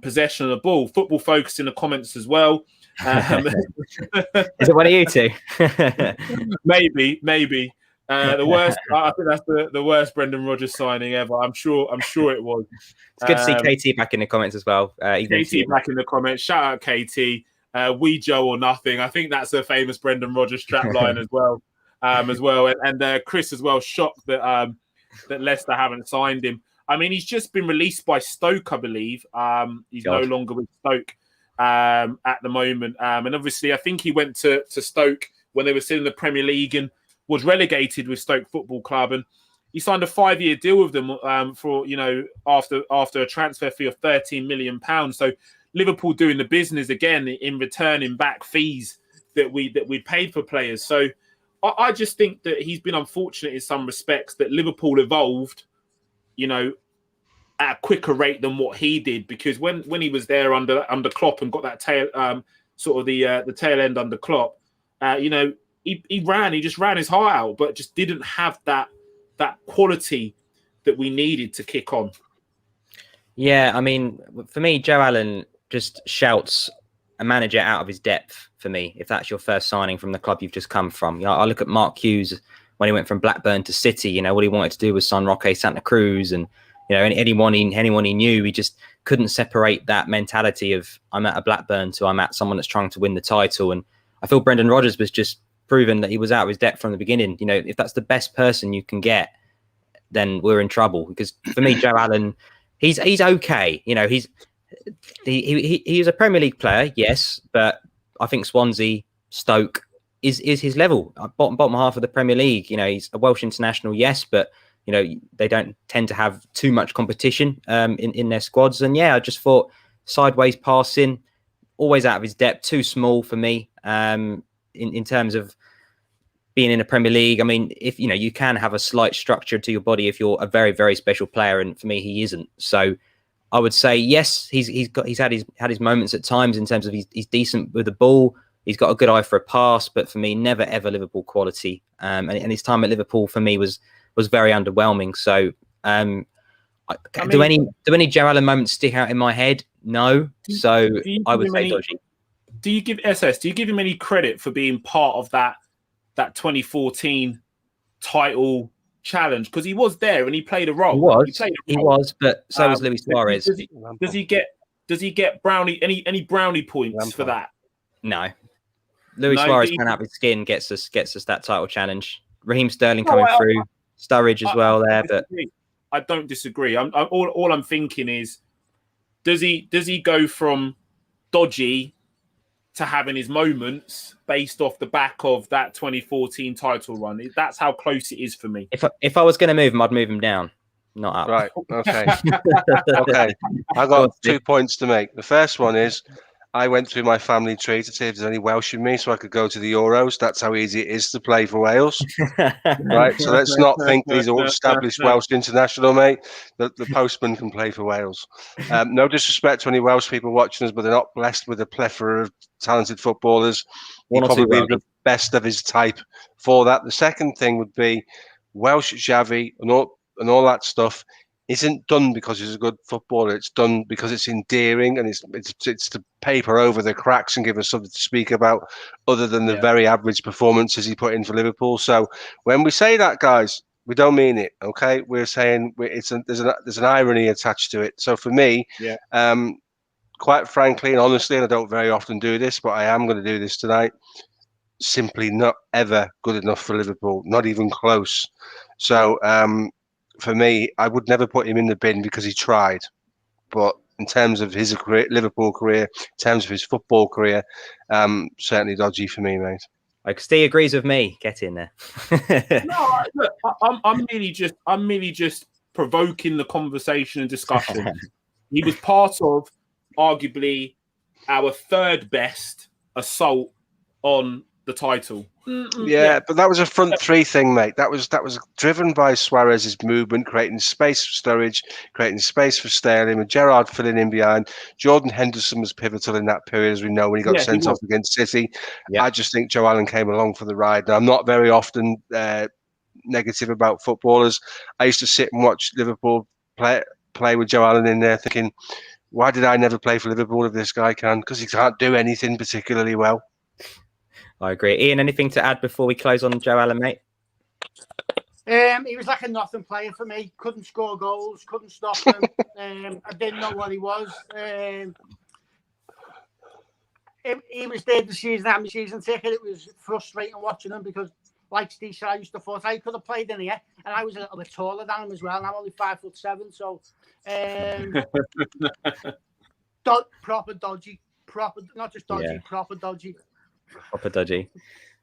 possession of the ball. Football Focus in the comments as well. Is it one of you two? Maybe. The worst. I think that's the worst Brendan Rodgers signing ever. I'm sure it was. It's good to see KT back in the comments as well. KT back in the comments. Shout out KT. We Joe or nothing. I think that's a famous Brendan Rodgers strap line as well. And Chris as well, shocked that Leicester haven't signed him. I mean, he's just been released by Stoke, I believe. He's no longer with Stoke at the moment. And obviously, I think he went to Stoke when they were still in the Premier League and was relegated with Stoke Football Club. And he signed a 5-year deal with them for, after a transfer fee of £13 million. So Liverpool doing the business again in returning back fees that we paid for players. So I just think that he's been unfortunate in some respects that Liverpool evolved, at a quicker rate than what he did, because when he was there under Klopp and got that tail the tail end under Klopp, he just ran his heart out, but just didn't have that quality that we needed to kick on. Yeah, I mean, for me, Joe Allen just shouts a manager out of his depth for me, if that's your first signing from the club you've just come from. I look at Mark Hughes when he went from Blackburn to City. What he wanted to do was sign Roque Santa Cruz, and anyone he knew. He just couldn't separate that mentality of I'm at a Blackburn to I'm at someone that's trying to win the title. And I feel Brendan Rodgers was just proven that he was out of his depth from the beginning. If that's the best person you can get, then we're in trouble. Because for me, Joe Allen, he's okay. He's a Premier League player, yes, but I think Swansea, Stoke is his level, bottom half of the Premier League. He's a Welsh international, yes, but they don't tend to have too much competition in their squads. And yeah, I just thought sideways passing, always out of his depth, too small for me. In terms of being in a Premier League, I mean, if you can have a slight structure to your body if you're a very, very special player, and for me, he isn't. So I would say yes, he's had his moments at times in terms of he's decent with the ball. He's got a good eye for a pass, but for me, never ever Liverpool quality. And his time at Liverpool for me was very underwhelming. So do any Joe Allen moments stick out in my head? No. So I would say dodgy. Do you give him any credit for being part of that 2014 title challenge? Because he was there and he played a role. He was, but so was Luis Suarez. Does he get brownie any brownie points for that? No. Luis Suarez ran out of his skin, gets us that title challenge. Raheem Sterling coming through, Sturridge as well there, but I don't disagree. All I'm thinking is, does he go from dodgy to having his moments based off the back of that 2014 title run? That's how close it is for me. If I was going to move him, I'd move him down, not up. Right. Okay. Okay. I got 2 points to make. The first one is I went through my family tree to see if there's any Welsh in me so I could go to the Euros. That's how easy it is to play for Wales. Right. So let's not think these are established Welsh international, mate. The postman can play for Wales. No disrespect to any Welsh people watching us, but they're not blessed with a plethora of talented footballers. He'd probably be the best of his type for that. The second thing would be Welsh Xavi and all that stuff isn't done because he's a good footballer. It's done because it's endearing and it's to paper over the cracks and give us something to speak about other than the very average performances he put in for Liverpool. So when we say that, guys, we don't mean it. Okay, we're saying there's an irony attached to it. So for me, quite frankly and honestly, and I don't very often do this, but I am going to do this tonight. simply not ever good enough for Liverpool, not even close. So for me, I would never put him in the bin because he tried. But in terms of his career, Liverpool career, in terms of his football career, certainly dodgy for me, mate. Like Steve agrees with me. Get in there. No, look, I'm merely just provoking the conversation and discussion. He was part of arguably our third best assault on the title. Yeah, but that was a front three thing, mate. That was driven by Suarez's movement, creating space for Sturridge, creating space for Sterling, with Gerrard filling in behind. Jordan Henderson was pivotal in that period, as we know, when he got sent off against City. Yeah. I just think Joe Allen came along for the ride. Now, I'm not very often negative about footballers. I used to sit and watch Liverpool play with Joe Allen in there, thinking, why did I never play for Liverpool if this guy can? Because he can't do anything particularly well. I agree. Ian, anything to add before we close on Joe Allen, mate? He was like a nothing player for me. Couldn't score goals, couldn't stop him. I didn't know what he was. He was there the season, having a season ticket. It was frustrating watching him because, like Steve said, I used to thought I could have played in here, and I was a little bit taller than him as well. And I'm only 5'7", so proper dodgy, not just dodgy, proper dodgy. Proper dodgy.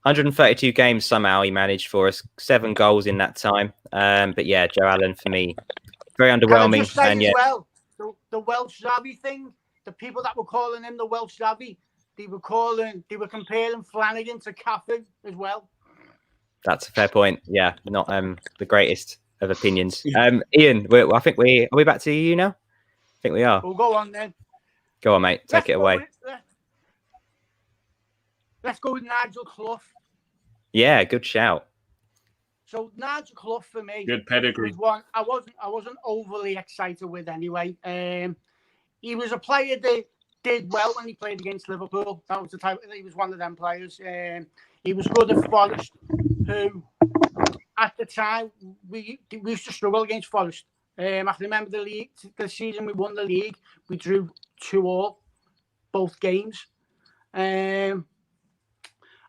132 games somehow he managed for us, 7 goals in that time. But yeah, Joe Allen for me, very underwhelming. And yeah, well, the Welsh Xavi thing, the people that were calling him the Welsh Xavi, they were comparing Flanagan to Caffey as well. That's a fair point. Yeah, not the greatest of opinions. Ian, I think are we back to you now? I think we are. We'll go on then. Go on, mate. Take it away. Let's go with Nigel Clough. Yeah, good shout. So Nigel Clough for me, good pedigree. Was one I wasn't overly excited with anyway. He was a player that did well when he played against Liverpool. That was the type. He was one of them players. He was good at Forest, who at the time we used to struggle against Forest. I can remember the season we won the league. We drew 2-2 both games.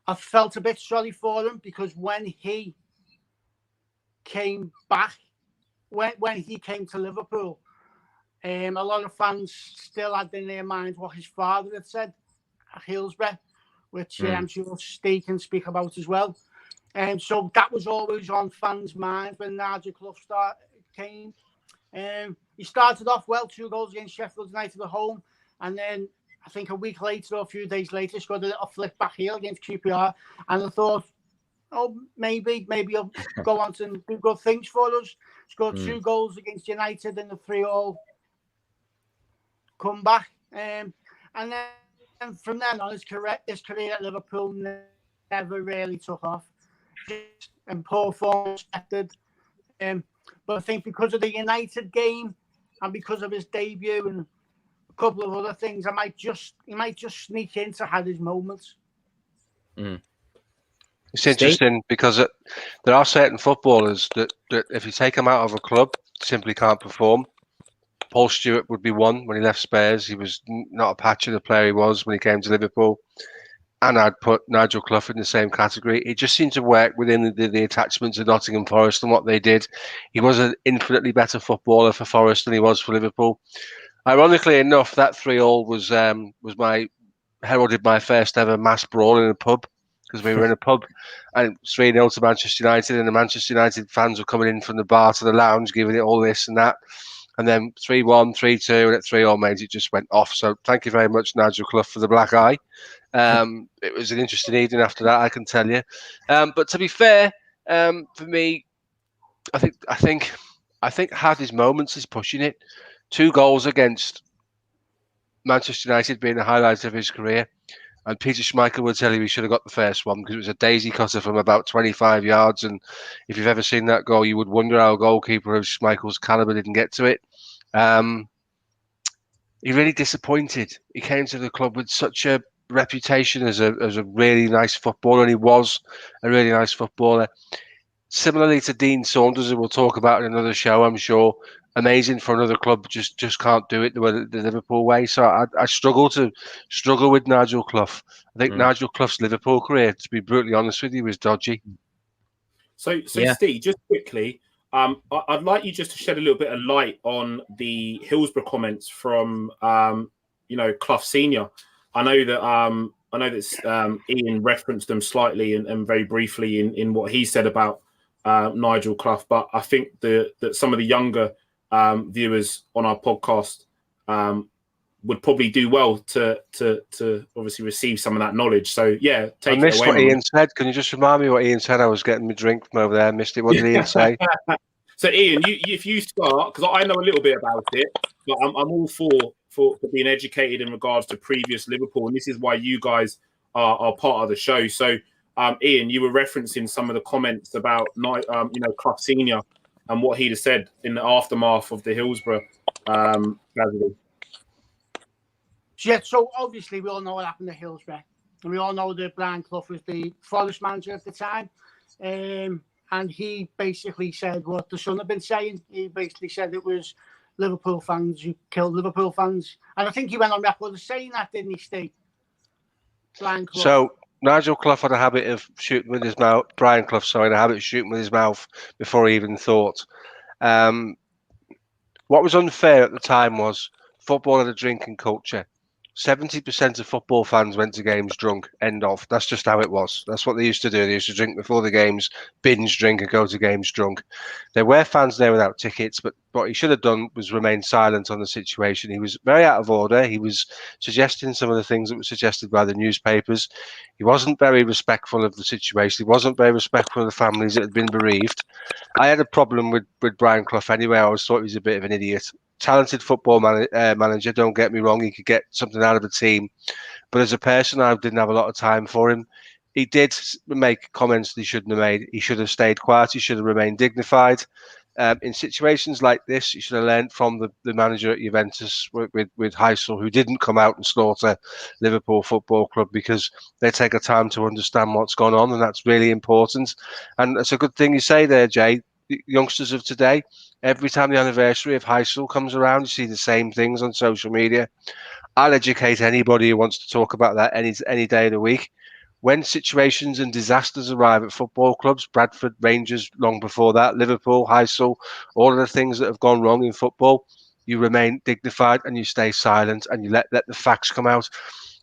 I felt a bit sorry for him because when he came back, when he came to Liverpool, a lot of fans still had in their minds what his father had said at Hillsborough, which I'm sure Steve can speak about as well. So that was always on fans' minds when Nigel Clough came. He started off well, 2 goals against Sheffield United at home, and then I think a week later or a few days later, scored a little flick back heel against QPR. And I thought, oh, maybe he'll go on to do good things for us. Scored 2 goals against United in the 3-3 comeback. And then from then on, his career at Liverpool never really took off. Just in poor form, expected. But I think because of the United game and because of his debut and a couple of other things, he might just sneak in to have his moments. It's interesting because there are certain footballers that if you take them out of a club, simply can't perform. Paul Stewart would be one. When he left Spurs, he was not a patch of the player he was when he came to Liverpool. And I'd put Nigel Clough in the same category. It just seemed to work within the attachments of Nottingham Forest and what they did. He was an infinitely better footballer for Forest than he was for Liverpool. Ironically enough, that 3-3 was heralded my first ever mass brawl in a pub, because we were in a pub and 3-0 to Manchester United, and the Manchester United fans were coming in from the bar to the lounge, giving it all this and that. And then 3-1, 3-2, and at 3-3, mate, it just went off. So thank you very much, Nigel Clough, for the black eye. It was an interesting evening after that, I can tell you. But to be fair, for me, I think had his moments, is pushing it. 2 goals against Manchester United being the highlight of his career. And Peter Schmeichel would tell you he should have got the first one because it was a daisy cutter from about 25 yards. And if you've ever seen that goal, you would wonder how a goalkeeper of Schmeichel's caliber didn't get to it. He really disappointed. He came to the club with such a reputation as a really nice footballer, and he was a really nice footballer. Similarly to Dean Saunders, who we'll talk about in another show, I'm sure. amazing for another club, just can't do it the Liverpool way. So I struggle with Nigel Clough. I think Nigel Clough's Liverpool career, to be brutally honest with you, was dodgy. So Steve, just quickly, I'd like you just to shed a little bit of light on the Hillsborough comments from Clough Senior. I know that Ian referenced them slightly and very briefly in what he said about Nigel Clough, but I think that some of the younger viewers on our podcast would probably do well to obviously receive some of that knowledge. So yeah, I missed what Ian said. Can you just remind me what Ian said? I was getting my drink from over there. I missed it. What did Ian say? So Ian, if you start, because I know a little bit about it, but I'm all for being educated in regards to previous Liverpool, and this is why you guys are part of the show. So Ian, you were referencing some of the comments about Clough Senior and what he'd have said in the aftermath of the Hillsborough tragedy. Yeah, so obviously we all know what happened to Hillsborough, and we all know that Brian Clough was the Forest manager at the time, and he basically said what the Sun had been saying. He basically said it was Liverpool fans who killed Liverpool fans, and I think he went on record as saying that, didn't he, Steve? Brian Clough. So Nigel Clough had a habit of shooting with his mouth. Brian Clough, sorry, had a habit of shooting with his mouth before he even thought. What was unfair at the time was football had a drinking culture. 70% of football fans went to games drunk. End of. That's just how it was. That's what they used to do. They used to drink before the games, binge drink, and go to games drunk. There were fans there without tickets, but what he should have done was remain silent on the situation. He was very out of order. He was suggesting some of the things that were suggested by the newspapers. He wasn't very respectful of the situation. He wasn't very respectful of the families that had been bereaved. I had a problem with Brian Clough anyway. I always thought he was a bit of an idiot. Talented football manager, don't get me wrong, he could get something out of a team, but as a person I didn't have a lot of time for him. He did make comments that he shouldn't have made. He should have stayed quiet. He should have remained dignified. In situations like this, you should have learned from the manager at Juventus with Heysel, who didn't come out and slaughter Liverpool Football Club, because they take a time to understand what's gone on, and that's really important. And it's a good thing you say there, Jay. The youngsters of today, every time the anniversary of Heysel comes around, you see the same things on social media. I'll educate anybody who wants to talk about that any day of the week. When situations and disasters arrive at football clubs, Bradford, Rangers, long before that, Liverpool, Heysel, all of the things that have gone wrong in football, you remain dignified and you stay silent and you let the facts come out.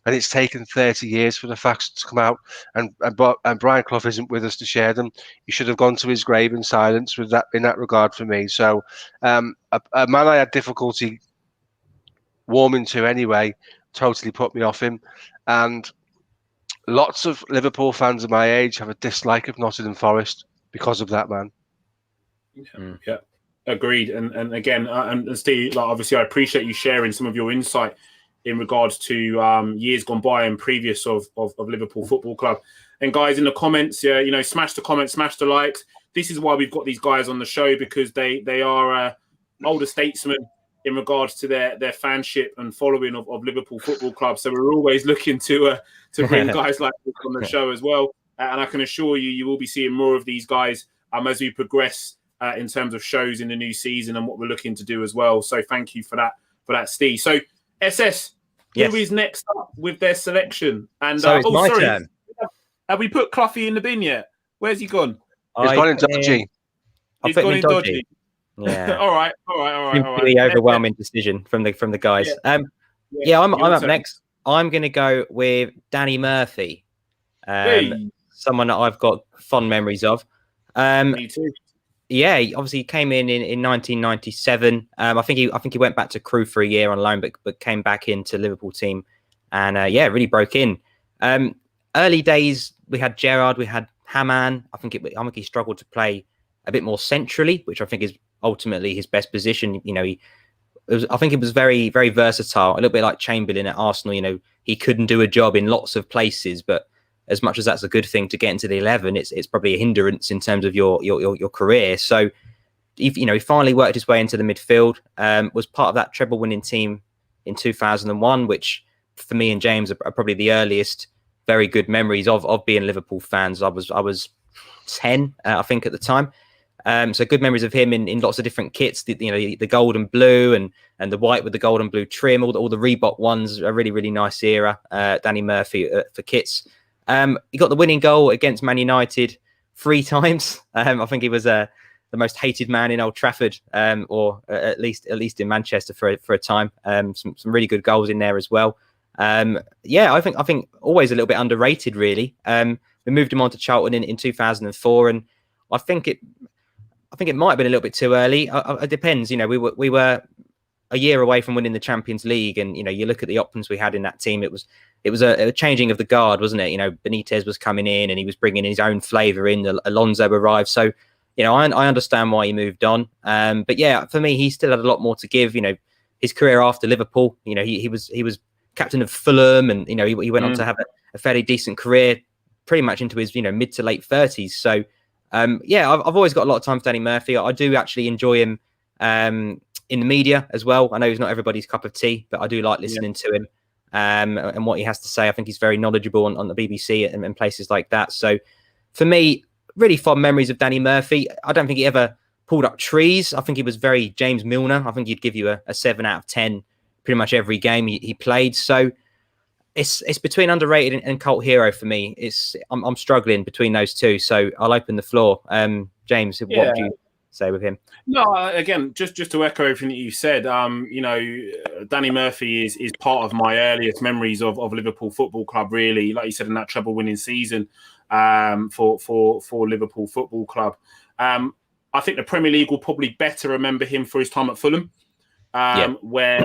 And it's taken 30 years for the facts to come out, and Brian Clough isn't with us to share them. He should have gone to his grave in silence with that, in that regard, for me. So a man I had difficulty warming to anyway totally put me off him, and lots of Liverpool fans of my age have a dislike of Nottingham Forest because of that man. Yeah, agreed. And again, and Steve, like, obviously I appreciate you sharing some of your insight in regards to years gone by and previous of Liverpool Football Club. And guys, in the comments, smash the comments, smash the likes. This is why we've got these guys on the show, because they are older statesmen in regards to their fanship and following of Liverpool Football Club. So we're always looking to bring guys like this on the show as well. And I can assure you will be seeing more of these guys as we progress in terms of shows in the new season and what we're looking to do as well. So thank you for that, Steve. So SS, who is next up with their selection? And so it's my turn. Have we put Cloughie in the bin yet? Where's he gone? He's gone in dodgy. He's gone in dodgy. Yeah. all right. Really overwhelming decision from the guys. I'm up next. I'm going to go with Danny Murphy, someone that I've got fond memories of. Me too. Yeah, obviously he came in 1997. I think he went back to Crewe for a year on loan, but came back into Liverpool team, and really broke in. Early days we had Gerrard, we had Hamann. I think he struggled to play a bit more centrally, which I think is ultimately his best position. I think it was very, very versatile, a little bit like Chamberlain at Arsenal. He couldn't do a job in lots of places, but as much as that's a good thing to get into the 11, it's probably a hindrance in terms of your career. So, he finally worked his way into the midfield. Was part of that treble-winning team in 2001, which for me and James are probably the earliest very good memories of being Liverpool fans. I was 10, I think, at the time. So good memories of him in lots of different kits. The gold and blue and the white with the gold and blue trim. All the Reebok ones, a really, really nice era. Danny Murphy for kits. He got the winning goal against Man United 3 times. I think he was the most hated man in Old Trafford, or at least in Manchester for a time. Some really good goals in there as well. I think always a little bit underrated, really. We moved him on to Charlton in 2004, and I think it might have been a little bit too early. It depends. We were a year away from winning the Champions League, and you look at the options we had in that team. It was a changing of the guard, wasn't it? Benitez was coming in, and he was bringing his own flavour in. Alonso arrived, so I understand why he moved on. But yeah, for me, he still had a lot more to give. His career after Liverpool. He was captain of Fulham, and he went on to have a fairly decent career, pretty much into his mid to late 30s. So I've always got a lot of time for Danny Murphy. I do actually enjoy him in the media as well. I know he's not everybody's cup of tea, but I do like listening to him and what he has to say. I think he's very knowledgeable on the BBC and places like that. So for me, really fond memories of Danny Murphy. I don't think he ever pulled up trees. I think he was very James Milner. I think he'd give you a 7 out of 10 pretty much every game he played. So it's between underrated and cult hero for me. I'm struggling between those two. So I'll open the floor. James, what would you say with him? No, again, just to echo everything that you said, Danny Murphy is part of my earliest memories of Liverpool Football Club, really, like you said, in that treble-winning season for Liverpool Football Club. I think the Premier League will probably better remember him for his time at Fulham, where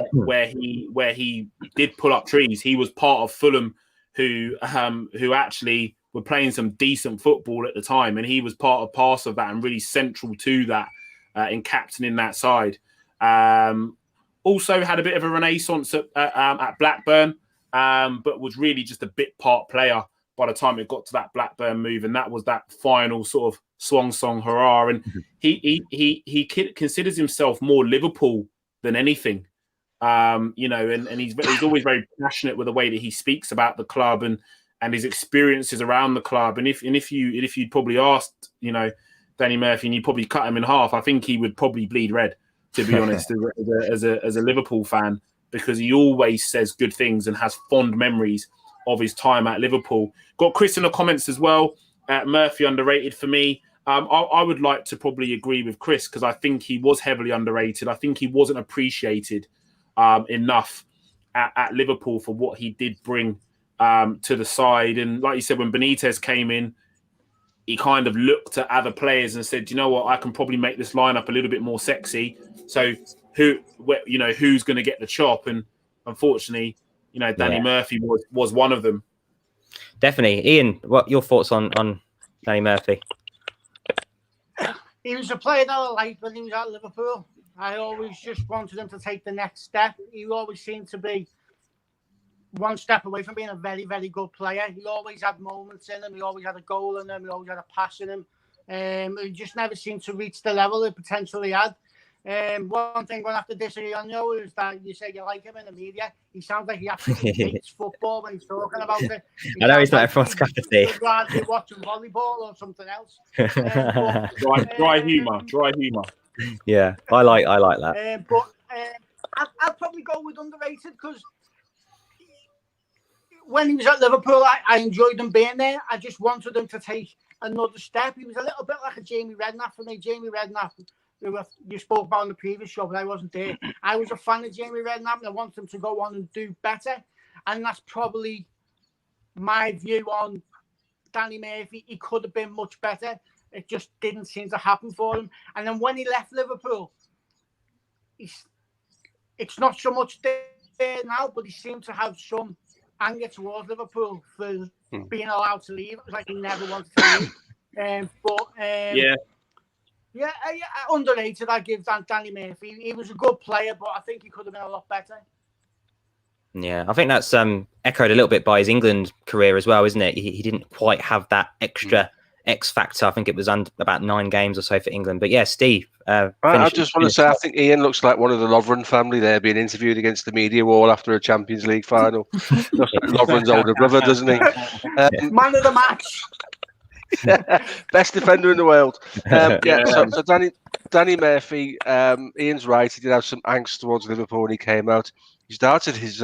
he did pull up trees. He was part of Fulham who actually were playing some decent football at the time, and he was part of parcel of that and really central to that in captaining that side. Also had a bit of a renaissance at Blackburn, but was really just a bit part player by the time it got to that Blackburn move, and that was that final sort of swan song hurrah. And he considers himself more Liverpool than anything, and he's always very passionate with the way that he speaks about the club and his experiences around the club. And if you'd probably asked, Danny Murphy, and you probably cut him in half, I think he would probably bleed red, to be honest, as a Liverpool fan, because he always says good things and has fond memories of his time at Liverpool. Got Chris in the comments as well. Murphy underrated for me. I would like to probably agree with Chris, because I think he was heavily underrated. I think he wasn't appreciated enough at Liverpool for what he did bring to the side. And like you said, when Benitez came in, he kind of looked at other players and said, you know what, I can probably make this lineup a little bit more sexy. So who's going to get the chop? And unfortunately, Danny Murphy was one of them. Definitely. Ian, what your thoughts on Danny Murphy? He was a player that I liked when he was at Liverpool. I always just wanted him to take the next step. He always seemed to be one step away from being a very, very good player. He always had moments in him. He always had a goal in him. He always had a pass in him. He just never seemed to reach the level he potentially had. One thing I'm going to have to disagree on you is that you say you like him in the media. He sounds like he absolutely hates football when he's talking about it. I know he's not everyone's cup of tea. He'd rather be watching volleyball or something else. Dry humour. Yeah, I like that. I'd probably go with underrated, because when he was at Liverpool, I enjoyed him being there. I just wanted him to take another step. He was a little bit like a Jamie Redknapp for me. Jamie Redknapp, you spoke about in the previous show, but I wasn't there. I was a fan of Jamie Redknapp, and I wanted him to go on and do better. And that's probably my view on Danny Murphy. He could have been much better. It just didn't seem to happen for him. And then when he left Liverpool, it's not so much there now, but he seemed to have some anger towards Liverpool for being allowed to leave. It was like he never wanted to leave. Yeah, underrated. I give Danny Murphy. He was a good player, but I think he could have been a lot better. Yeah, I think that's echoed a little bit by his England career as well, isn't it? He didn't quite have that extra X factor. I think it was about 9 games or so for England. But yeah, Steve. I just want to say, I think Ian looks like one of the Lovren family there, being interviewed against the media wall after a Champions League final. Looks like Lovren's older brother, doesn't he? Man of the match. Best defender in the world. So Danny Murphy, Ian's right. He did have some angst towards Liverpool when he came out. He started his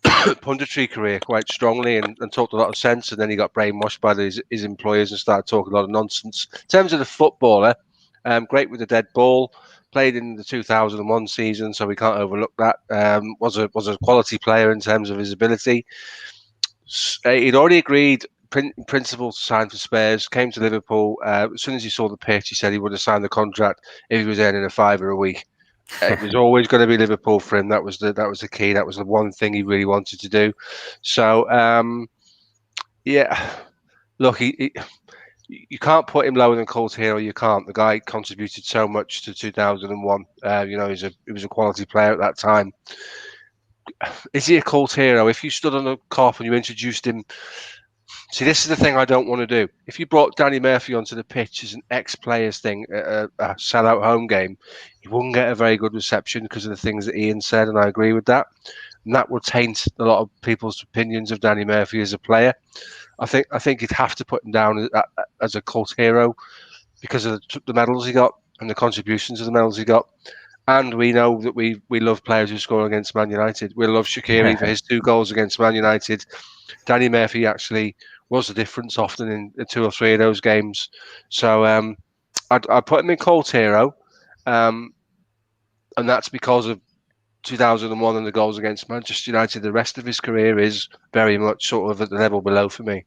punditry career quite strongly and talked a lot of sense, and then he got brainwashed by his employers and started talking a lot of nonsense. In terms of the footballer, great with the dead ball. Played in the 2001 season, so we can't overlook that. Was a quality player in terms of his ability. He'd already agreed principle to sign for Spurs. Came to Liverpool. As soon as he saw the pitch, he said he would have signed the contract if he was earning £5 a week. It was always going to be Liverpool for him. That was the key. That was the one thing he really wanted to do. So look, you can't put him lower than Colt Hero. You can't. The guy contributed so much to 2001. He was a quality player at that time. Is he a Colt Hero? If you stood on a cop and you introduced him, see, this is the thing I don't want to do. If you brought Danny Murphy onto the pitch as an ex-players thing, a sell-out home game, he wouldn't get a very good reception because of the things that Ian said, and I agree with that. And that would taint a lot of people's opinions of Danny Murphy as a player. I think you'd have to put him down as a Cult Hero because of the medals he got and the contributions of the medals he got. And we know that we love players who score against Man United. We love Shaqiri for his 2 goals against Man United. Danny Murphy actually was the difference often in 2 or 3 of those games. So I'd put him in Cult Hero. And that's because of 2001 and the goals against Manchester United. The rest of his career is very much sort of at the level below for me.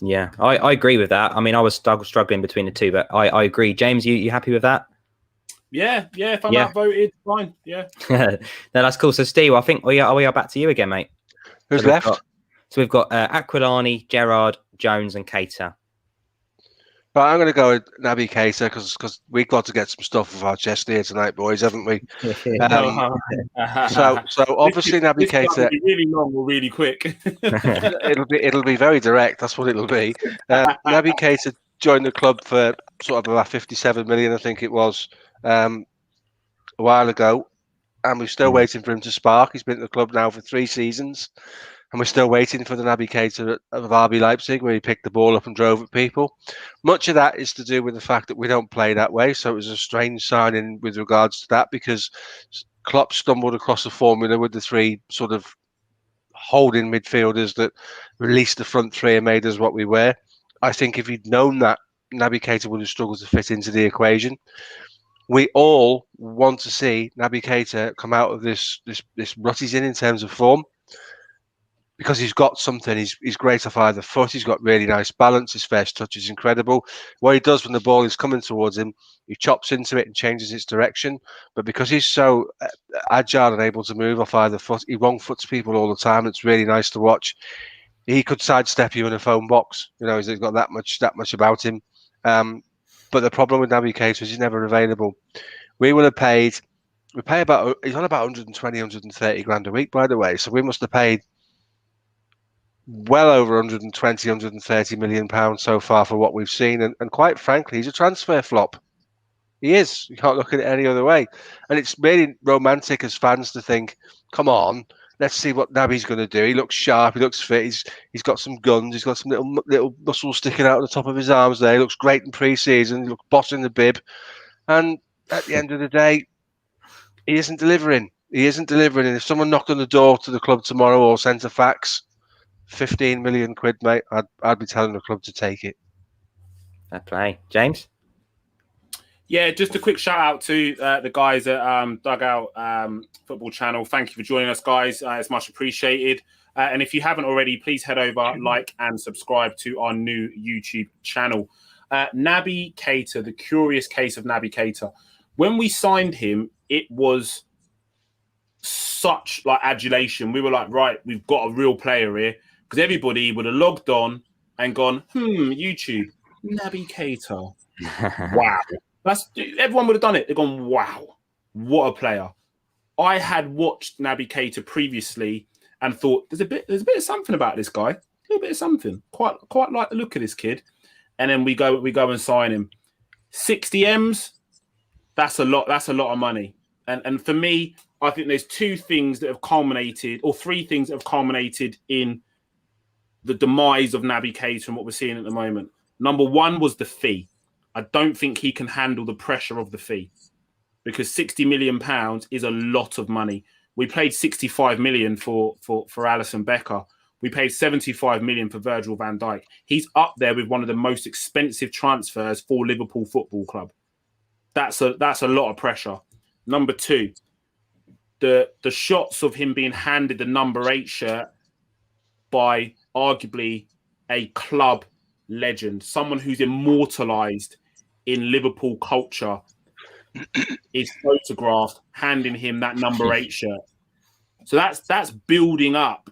Yeah, I agree with that. I mean, I was struggling between the two, but I agree. James, you happy with that? Yeah. If I'm outvoted, fine. Yeah. No, that's cool. So, Steve, I think we are back to you again, mate. Who's left? We've got Aquilani, Gerrard, Jones, and Keita. Right, I'm going to go with Naby Keita because we've got to get some stuff off our chest here tonight, boys, haven't we? So obviously Naby Keita will be really long or really quick. it'll be very direct. That's what it'll be. Naby Keita joined the club for sort of about 57 million, I think it was, a while ago, and we're still waiting for him to spark. He's been at the club now for 3 seasons. And we're still waiting for the Naby Keita of RB Leipzig, where he picked the ball up and drove at people. Much of that is to do with the fact that we don't play that way. So it was a strange signing with regards to that, because Klopp stumbled across a formula with the 3 sort of holding midfielders that released the front 3 and made us what we were. I think if he'd known that, Naby Keita would have struggled to fit into the equation. We all want to see Naby Keita come out of this rut he's in terms of form, because he's got something. He's great off either foot. He's got really nice balance. His first touch is incredible. What he does when the ball is coming towards him, he chops into it and changes its direction. But because he's so agile and able to move off either foot, he wrong foots people all the time. It's really nice to watch. He could sidestep you in a phone box. He's got that much about him. But the problem with Naby Keita is he's never available. We pay about, he's on about 120, 130 grand a week, by the way. So we must have paid well over 120, 130 million pounds so far for what we've seen. And quite frankly, he's a transfer flop. He is. You can't look at it any other way. And it's really romantic as fans to think, come on, let's see what Naby's going to do. He looks sharp. He looks fit. He's got some guns. He's got some little muscles sticking out of the top of his arms there. He looks great in pre-season. He looks boss in the bib. And at the end of the day, he isn't delivering. He isn't delivering. And if someone knocked on the door to the club tomorrow or sent a fax, 15 million quid, mate, I'd be telling the club to take it. Fair play. James? Yeah, just a quick shout out to the guys at Dugout Football Channel. Thank you for joining us, guys. It's much appreciated. And if you haven't already, please head over, like, and subscribe to our new YouTube channel. Naby Keita, the curious case of Naby Keita. When we signed him, it was such adulation. We were like, right, we've got a real player here. Because everybody would have logged on and gone, YouTube, Naby Keita. Wow. Everyone would have done it. They've gone, wow, what a player. I had watched Naby Keita previously and thought, there's a bit of something about this guy. A little bit of something. Quite like the look of this kid. And then we go and sign him. 60 M's, that's a lot of money. And for me, I think there's 2 things that have culminated, or 3 things that have culminated in the demise of Naby Keita and what we're seeing at the moment. Number one was the fee. I don't think he can handle the pressure of the fee because £60 million is a lot of money. We paid 65 million for Alisson Becker. We paid 75 million for Virgil van Dijk. He's up there with one of the most expensive transfers for Liverpool Football Club. That's a lot of pressure. Number two, the shots of him being handed the number 8 shirt by arguably a club legend, someone who's immortalized in Liverpool culture, is photographed handing him that number 8 shirt. So that's building up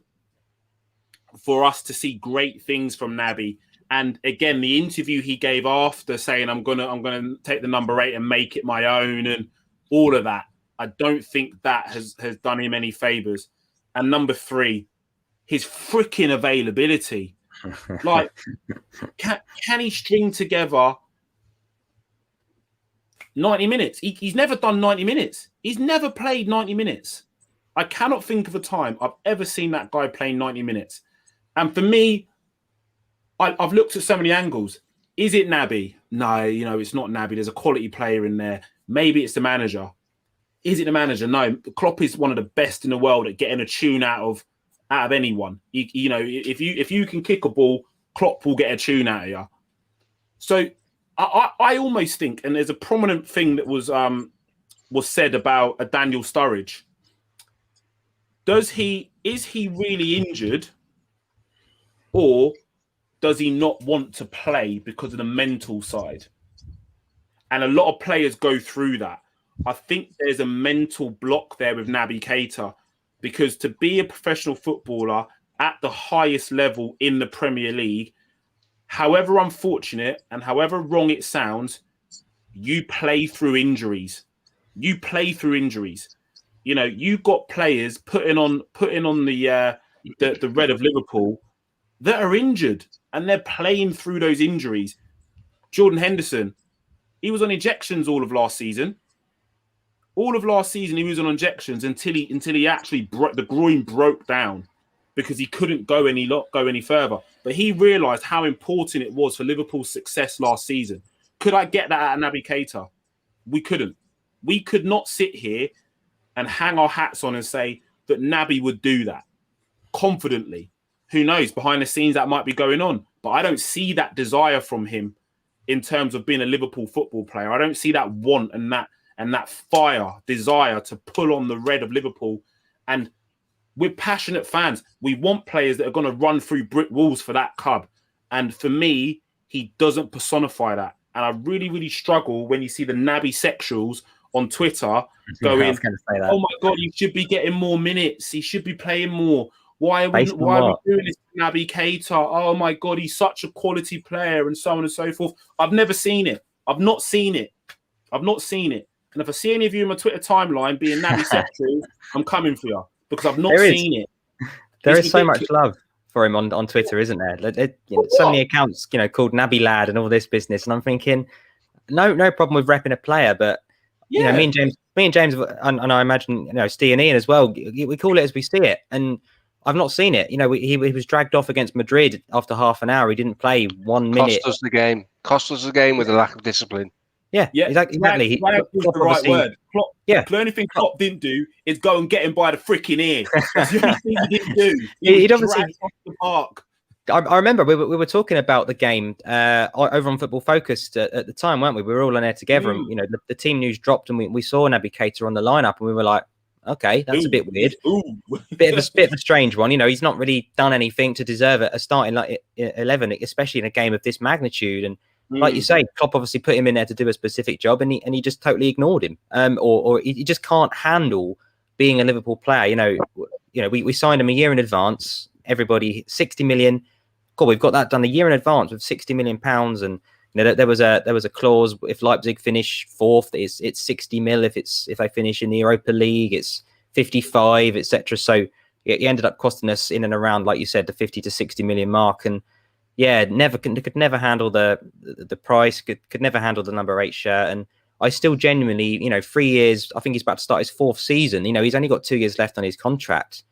for us to see great things from Naby. And again, the interview he gave after saying, I'm gonna take the number 8 and make it my own and all of that, I don't think that has done him any favors. And number 3, his freaking availability. Like, can he string together 90 minutes? He's never done 90 minutes. He's never played 90 minutes. I cannot think of a time I've ever seen that guy play 90 minutes. And for me, I've looked at so many angles. Is it Naby? No, it's not Naby. There's a quality player in there. Maybe it's the manager. Is it the manager? No. Klopp is one of the best in the world at getting a tune out of anyone. If you can kick a ball, Klopp will get a tune out of you. So I almost think, and there's a prominent thing that was said about a Daniel Sturridge. Is he really injured, or does he not want to play because of the mental side? And a lot of players go through that. I think there's a mental block there with Naby Keita, because to be a professional footballer at the highest level in the Premier League, however unfortunate and however wrong it sounds, you play through injuries. You got players putting on the red of Liverpool that are injured, and they're playing through those injuries. Jordan Henderson, he was on injections all of last season. All of last season, he was on injections until he actually the groin broke down because he couldn't go any further. But he realised how important it was for Liverpool's success last season. Could I get that out of Naby Keita? We couldn't. We could not sit here and hang our hats on and say that Naby would do that confidently. Who knows? Behind the scenes, that might be going on. But I don't see that desire from him in terms of being a Liverpool football player. I don't see that want and that desire to pull on the red of Liverpool. And we're passionate fans. We want players that are going to run through brick walls for that club. And for me, he doesn't personify that. And I really, really struggle when you see the Naby sexuals on Twitter going, oh my God, he should be getting more minutes. He should be playing more. Why are we doing this to Naby Keita? Oh my God, he's such a quality player and so on and so forth. I've never seen it. I've not seen it. And if I see any of you in my Twitter timeline being Naby sexual, I'm coming for you because I've not seen it. There is so much love for him on Twitter, isn't there? So many accounts, called Naby Lad and all this business. And I'm thinking, no problem with repping a player, but me and James, and I imagine Steve and Ian as well. We call it as we see it, and I've not seen it. He was dragged off against Madrid after half an hour. He didn't play 1 minute. Cost us the game with a lack of discipline. Yeah, exactly. That was the right word. Klopp, the only thing Klopp didn't do is go and get him by the freaking ear. That's the only thing he didn't do. He obviously off the park. I remember we were talking about the game over on Football Focused at the time, weren't we? We were all on there together, and the team news dropped, and we saw Naby Keita on the lineup, and we were like, okay, that's a bit weird. bit of a strange one. He's not really done anything to deserve a starting 11, especially in a game of this magnitude. And like you say, Klopp obviously put him in there to do a specific job, and he just totally ignored him. Or he just can't handle being a Liverpool player. We signed him a year in advance. Everybody, 60 million. Cool, we've got that done a year in advance with 60 million pounds, and there was a clause if Leipzig finish fourth, it's 60 mil. If they finish in the Europa League, it's 55, etc. So it ended up costing us in and around, like you said, the 50 to 60 million mark, and could never handle the price, could never handle the number 8 shirt. And I still genuinely, 3 years, I think he's about to start his 4th season. He's only got 2 years left on his contract.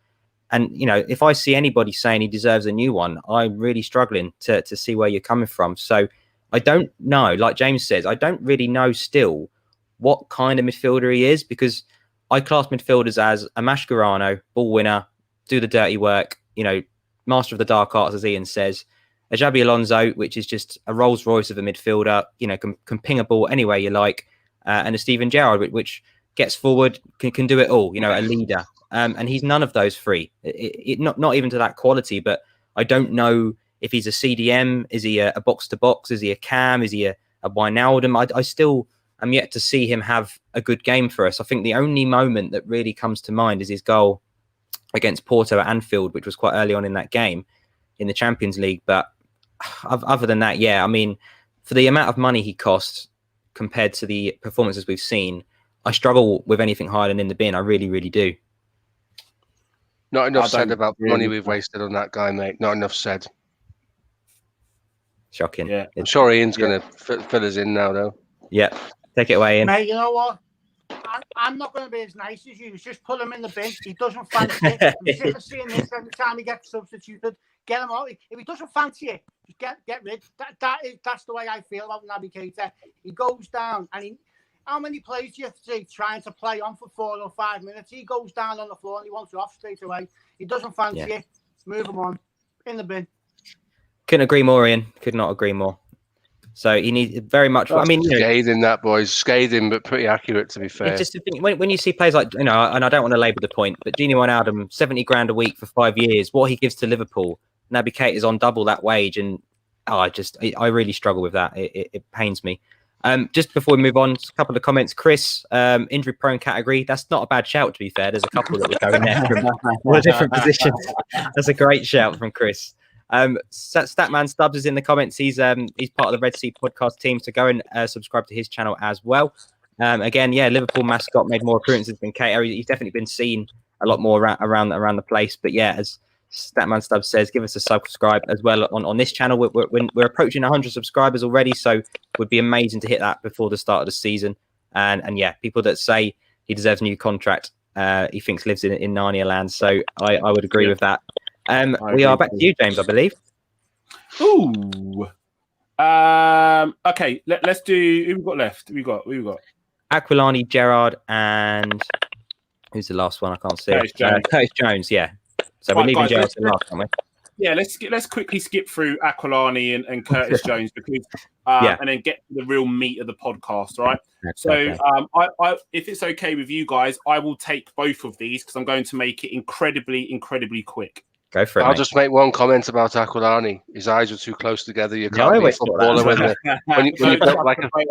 And, if I see anybody saying he deserves a new one, I'm really struggling to see where you're coming from. So I don't know. Like James says, I don't really know still what kind of midfielder he is, because I class midfielders as a Mascherano, ball winner, do the dirty work, master of the dark arts, as Ian says. A Xabi Alonso, which is just a Rolls Royce of a midfielder, can ping a ball anywhere you like, and a Steven Gerrard, which gets forward, can do it all, a leader. And he's none of those three. Not even to that quality, but I don't know if he's a CDM. Is he a box-to-box? Is he a Cam? Is he a Wijnaldum? I still am yet to see him have a good game for us. I think the only moment that really comes to mind is his goal against Porto at Anfield, which was quite early on in that game in the Champions League. But other than that, yeah, I mean, for the amount of money he costs compared to the performances we've seen, I struggle with anything higher than in the bin. I really, really do. Not enough said about the money we've wasted on that guy, mate. Not enough said. Shocking. Yeah. I'm sure Ian's going to fill us in now, though. Yeah. Take it away, Ian. Mate, you know what? I'm not going to be as nice as you. Just put him in the bin. He doesn't fancy it. I'm sick of seeing this every time he gets substituted. Get him out. If he doesn't fancy it, just get rid. That's the way I feel about Naby Keita. He goes down, and how many plays do you see trying to play on for 4 or 5 minutes? He goes down on the floor and he wants it off straight away. He doesn't fancy it. Move him on. In the bin. Couldn't agree more, Ian. Could not agree more. So he needs very much. That's scathing, that boys. Scathing, but pretty accurate, to be fair. Just to think, when you see players like, and I don't want to labour the point, but Gini Wijnaldum, 70 grand a week for 5 years, what he gives to Liverpool, Naby Keita is on double that wage, and I really struggle with that. It pains me. Just before we move on, a couple of comments. Chris, injury prone category. That's not a bad shout, to be fair. There's a couple that would go in there from all different positions. That's a great shout from Chris. Statman Stubbs is in the comments. He's part of the Red Sea podcast team, so go and subscribe to his channel as well. Again, Liverpool mascot made more appearances than Keita. He's definitely been seen a lot more around the place. But yeah, as Statman Stubbs says, give us a subscribe as well on this channel. We're approaching 100 subscribers already, so it would be amazing to hit that before the start of the season. And yeah, people that say he deserves a new contract, he thinks lives in Narnia land. So I would agree with that. We are back to you, James, I believe. Ooh. Okay, let's do. Who we got left? Who we got? Aquilani, Gerrard, and who's the last one? I can't see. Curtis Jones. Yeah. So we're leaving Gerrard to last, aren't we? Yeah, let's quickly skip through Aquilani and Curtis Jones because and then get to the real meat of the podcast, right? So I if it's okay with you guys, I will take both of these because I'm going to make it incredibly quick. Go for it. I'll just make one comment about Aquilani. His eyes are too close together. You can't be a footballer when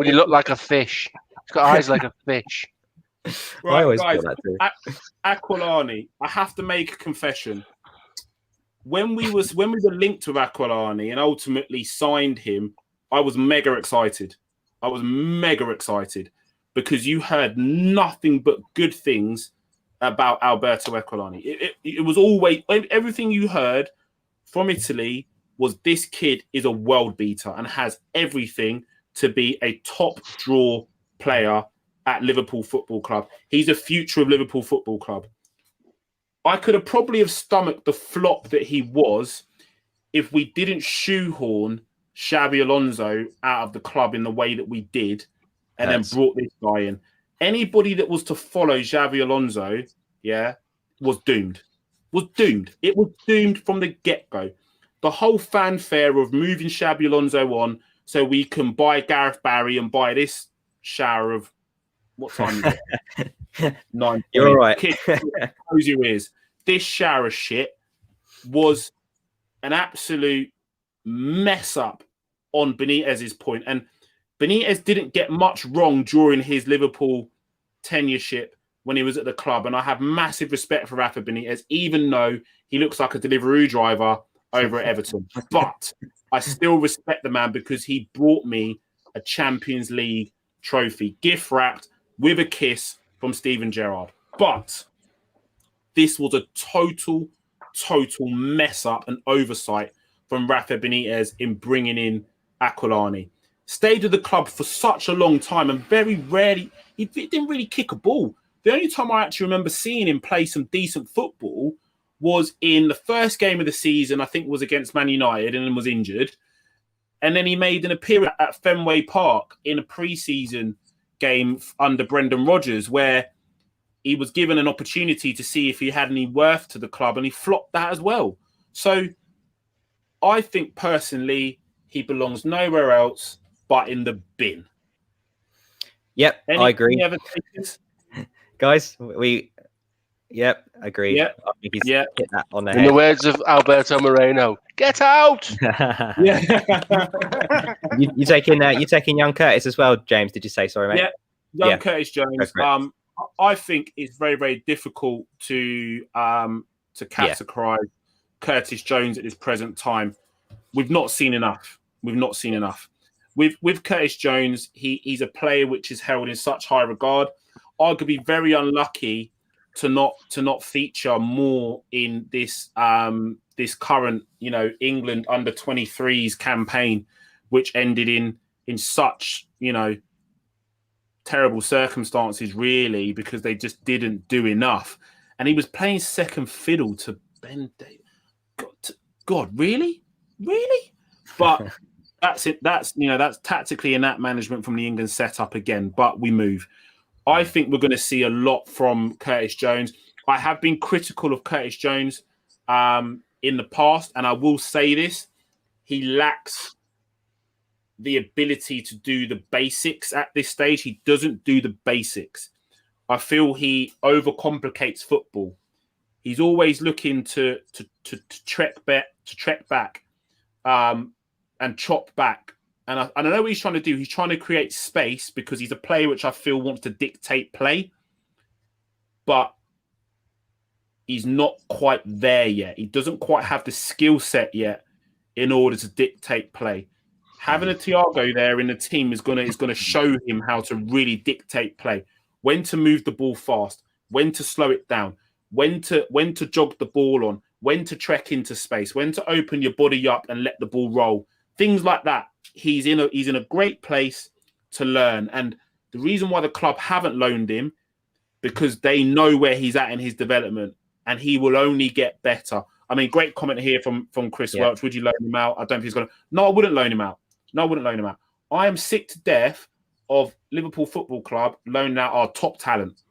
you look like a fish. He's got eyes like a fish. Right, guys. Aquilani, I have to make a confession. When we were linked with Aquilani and ultimately signed him, I was mega excited. Because you heard nothing but good things about Alberto Aquilani. It was always, everything you heard from Italy was this kid is a world beater and has everything to be a top draw player at Liverpool Football Club. He's a future of Liverpool Football Club. I could have probably stomached the flop that he was if we didn't shoehorn Xabi Alonso out of the club in the way that we did and then brought this guy in. Anybody that was to follow Xabi Alonso, was doomed. It was doomed from the get-go. The whole fanfare of moving Xabi Alonso on so we can buy Gareth Barry and buy this shower of what time is it? 9. You're all right. Kid, close your ears. This shower of shit was an absolute mess up on Benitez's point. And Benitez didn't get much wrong during his Liverpool tenureship when he was at the club. And I have massive respect for Rafa Benitez, even though he looks like a Deliveroo driver over at Everton. But I still respect the man because he brought me a Champions League trophy, gift wrapped with a kiss from Steven Gerrard. But this was a total mess up and oversight from Rafa Benitez in bringing in Aquilani. Stayed with the club for such a long time and very rarely, he didn't really kick a ball. The only time I actually remember seeing him play some decent football was in the first game of the season, I think was against Man United and was injured. And then he made an appearance at Fenway Park in a pre-season game under Brendan Rodgers, where he was given an opportunity to see if he had any worth to the club, and he flopped that as well. So I think personally he belongs nowhere else but in the bin. Yep, I agree. Any other takers? Guys, Yep, agreed. Yep. I think he's hit that on the In head. the words of Alberto Moreno, get out! you taking young Curtis as well, James? Did you say? Sorry, mate. Yeah, young Curtis Jones. I think it's very, very difficult to categorize Curtis Jones at this present time. We've not seen enough. With Curtis Jones, he's a player which is held in such high regard. Arguably very unlucky to not feature more in this this current, England under 23s campaign, which ended in such, terrible circumstances, really, because they just didn't do enough. And he was playing second fiddle to Ben Davies. God, really? But that's it. That's tactically in that management from the England setup again. But we move. I think we're going to see a lot from Curtis Jones. I have been critical of Curtis Jones in the past, and I will say this: he lacks the ability to do the basics at this stage. He doesn't do the basics. I feel he overcomplicates football. He's always looking to trek back, and chop back. And I know what he's trying to do. He's trying to create space because he's a player which I feel wants to dictate play. But he's not quite there yet. He doesn't quite have the skill set yet in order to dictate play. Having a Thiago there in the team is gonna show him how to really dictate play. When to move the ball fast, when to slow it down, when to jog the ball on, when to trek into space, when to open your body up and let the ball roll. Things like that. He's in a great place to learn. And the reason why the club haven't loaned him, because they know where he's at in his development, and he will only get better. I mean, great comment here from Chris Welch. Would you loan him out? I don't think he's going to. No, I wouldn't loan him out. I am sick to death of Liverpool Football Club loaning out our top talent.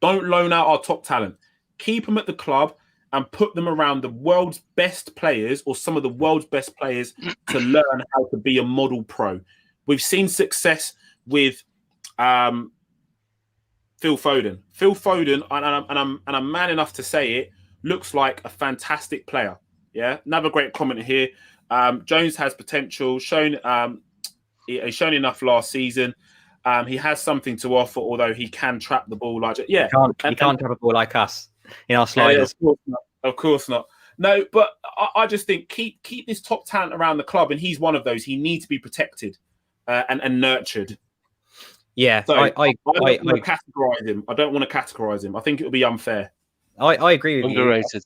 Don't loan out our top talent. Keep them at the club and put them around the world's best players or some of the world's best players to learn how to be a model pro. We've seen success with Phil Foden. Phil Foden, and I'm man enough to say it, looks like a fantastic player. Yeah, another great comment here. Jones has potential. Shown enough last season. He has something to offer, although he can trap the ball like he can't trap a ball like us in our sliders. Of course not. No, but I just think keep this top talent around the club, and he's one of those. He needs to be protected and nurtured. Yeah, so I don't want to categorize him. I don't want to categorize him. I think it would be unfair. I agree with Underrated.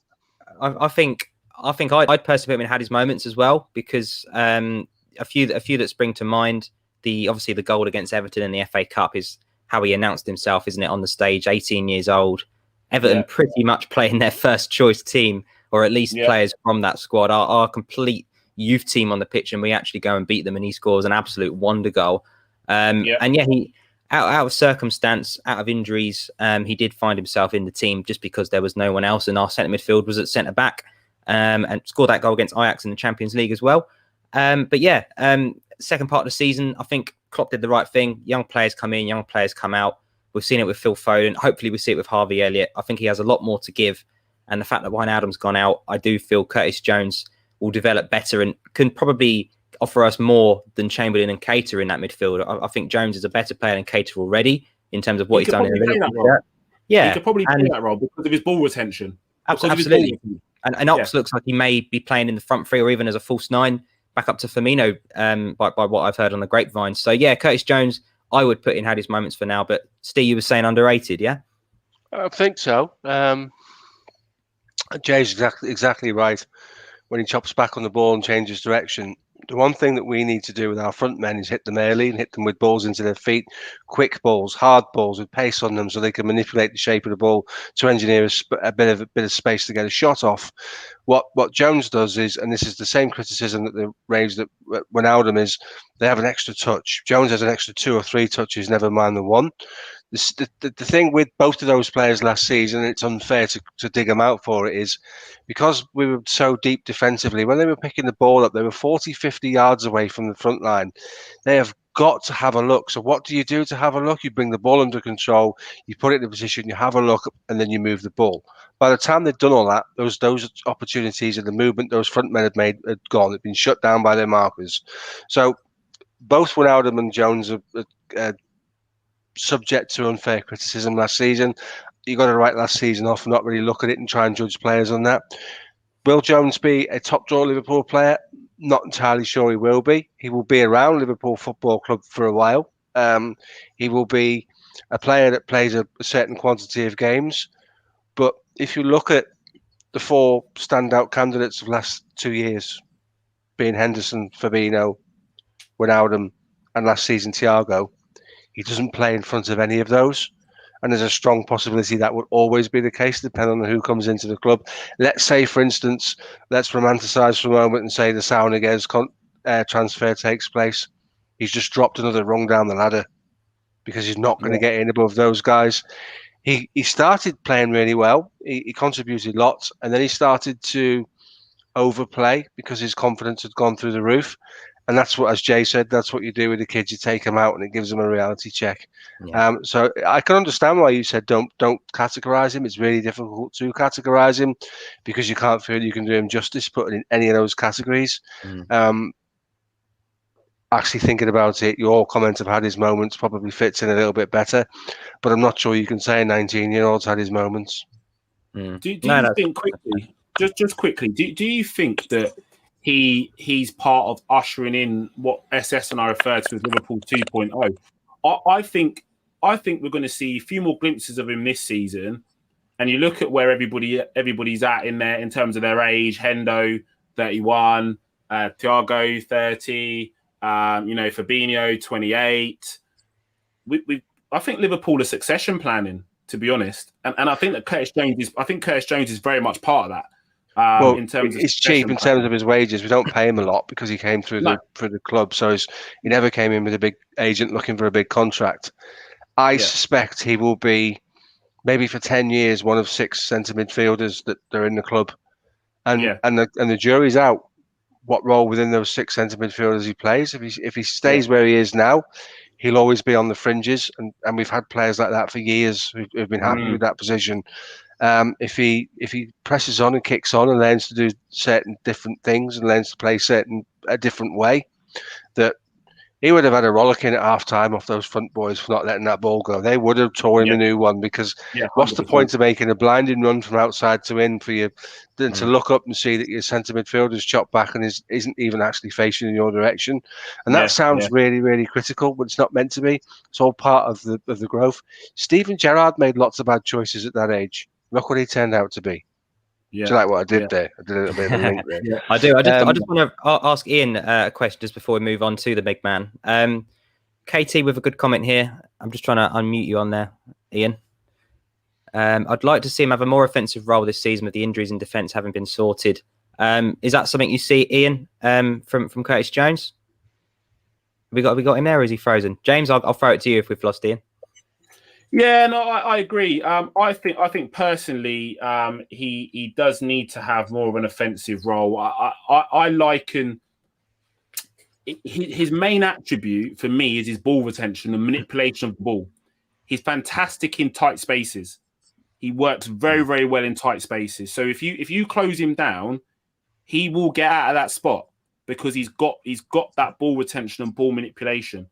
you. I think I'd personally put him in had his moments as well, because a few that spring to mind. Obviously the goal against Everton in the FA Cup is how he announced himself, isn't it, on the stage? 18 years old, Everton pretty much playing their first choice team, or at least players from that squad. Our complete youth team on the pitch, and we actually go and beat them, and he scores an absolute wonder goal. And he out of circumstance, out of injuries, he did find himself in the team just because there was no one else, and our centre midfield was at centre back, and scored that goal against Ajax in the Champions League as well. Second part of the season, I think Klopp did the right thing. Young players come in, young players come out. We've seen it with Phil Foden. Hopefully we see it with Harvey Elliott. I think he has a lot more to give. And the fact that Wijnaldum's gone out, I do feel Curtis Jones will develop better and can probably offer us more than Chamberlain and Keita in that midfield. I think Jones is a better player than Keita already in terms of what he's done in the Liverpool. Yeah, he could probably play that role because of his ball retention. Absolutely. And Ox looks like he may be playing in the front three or even as a false nine, back up to Firmino, by what I've heard on the grapevine. So, Curtis Jones, I would put in had his moments for now. But, Steve, you were saying underrated, yeah? I think so. Jay's exactly right. When he chops back on the ball and changes direction, The one thing that we need to do with our front men is hit them early and hit them with balls into their feet, quick balls, hard balls with pace on them, so they can manipulate the shape of the ball to engineer a bit of space to get a shot off. What Jones does is, and this is the same criticism that they raised at Wijnaldum, is they have an extra touch. Jones has an extra 2 or 3 touches, never mind the one. The thing with both of those players last season, and it's unfair to dig them out for it, is because we were so deep defensively, when they were picking the ball up, they were 40, 50 yards away from the front line. They have got to have a look. So what do you do to have a look? You bring the ball under control, you put it in a position, you have a look, and then you move the ball. By the time they'd done all that, those opportunities and the movement those front men had gone. Had been shut down by their markers. So both Wijnaldum and Jones are subject to unfair criticism last season. You got to write last season off, not really look at it and try and judge players on that. Will Jones be a top draw Liverpool player? Not entirely sure he will be. He will be around Liverpool Football Club for a while. He will be a player that plays a certain quantity of games. But if you look at the 4 standout candidates of last 2 years, being Henderson, Fabinho, Wijnaldum, and last season Thiago, he doesn't play in front of any of those. And there's a strong possibility that would always be the case, depending on who comes into the club. Let's say, for instance, let's romanticize for a moment and say the Sauniguez transfer takes place. He's just dropped another rung down the ladder because he's not going to get in above those guys. He started playing really well. He contributed lots, and then he started to overplay because his confidence had gone through the roof. And that's what, as Jay said, that's what you do with the kids. You take them out and it gives them a reality check. Yeah. So I can understand why you said don't categorize him. It's really difficult to categorize him because you can't feel you can do him justice putting in any of those categories. Actually thinking about it, your comment have had his moments probably fits in a little bit better, but I'm not sure you can say a 19-year-old's had his moments. Do you think quickly, just quickly, do you think that he's part of ushering in what SS and I refer to as Liverpool 2.0. I think we're going to see a few more glimpses of him this season. And you look at where everybody's at in there in terms of their age. Hendo 31, Thiago 30, Fabinho 28. I think Liverpool are succession planning, to be honest, and I think that Curtis Jones is very much part of that. In terms of it's cheap in terms of his wages. We don't pay him a lot because he came through the club, so he never came in with a big agent looking for a big contract. I suspect he will be maybe for 10 years one of 6 centre midfielders that are in the club, and the jury's out what role within those 6 centre midfielders he plays. If he stays where he is now, he'll always be on the fringes, and we've had players like that for years who've been happy with that position. If he presses on and kicks on and learns to do certain different things and learns to play a different way, that he would have had a rollicking at half time off those front boys for not letting that ball go. They would have torn him a new one because what's the point of making a blinding run from outside to in for you than to look up and see that your centre midfielder's chopped back and isn't even actually facing in your direction? And that sounds really, really critical, but it's not meant to be. It's all part of the growth. Steven Gerrard made lots of bad choices at that age. Look what he turned out to be. Yeah. Do you like what I did there? I did a little bit of a link there. I do. I just want to ask Ian a question just before we move on to the big man. KT with a good comment here. I'm just trying to unmute you on there, Ian. I'd like to see him have a more offensive role this season with the injuries in defence having been sorted. Is that something you see, Ian, from Curtis Jones? Have we got him there, or is he frozen? James, I'll throw it to you if we've lost Ian. Yeah, no, I agree. I think personally, he does need to have more of an offensive role. I liken his main attribute for me is his ball retention and manipulation of the ball. He's fantastic in tight spaces. He works very, very well in tight spaces. So if you close him down, he will get out of that spot because he's got that ball retention and ball manipulation.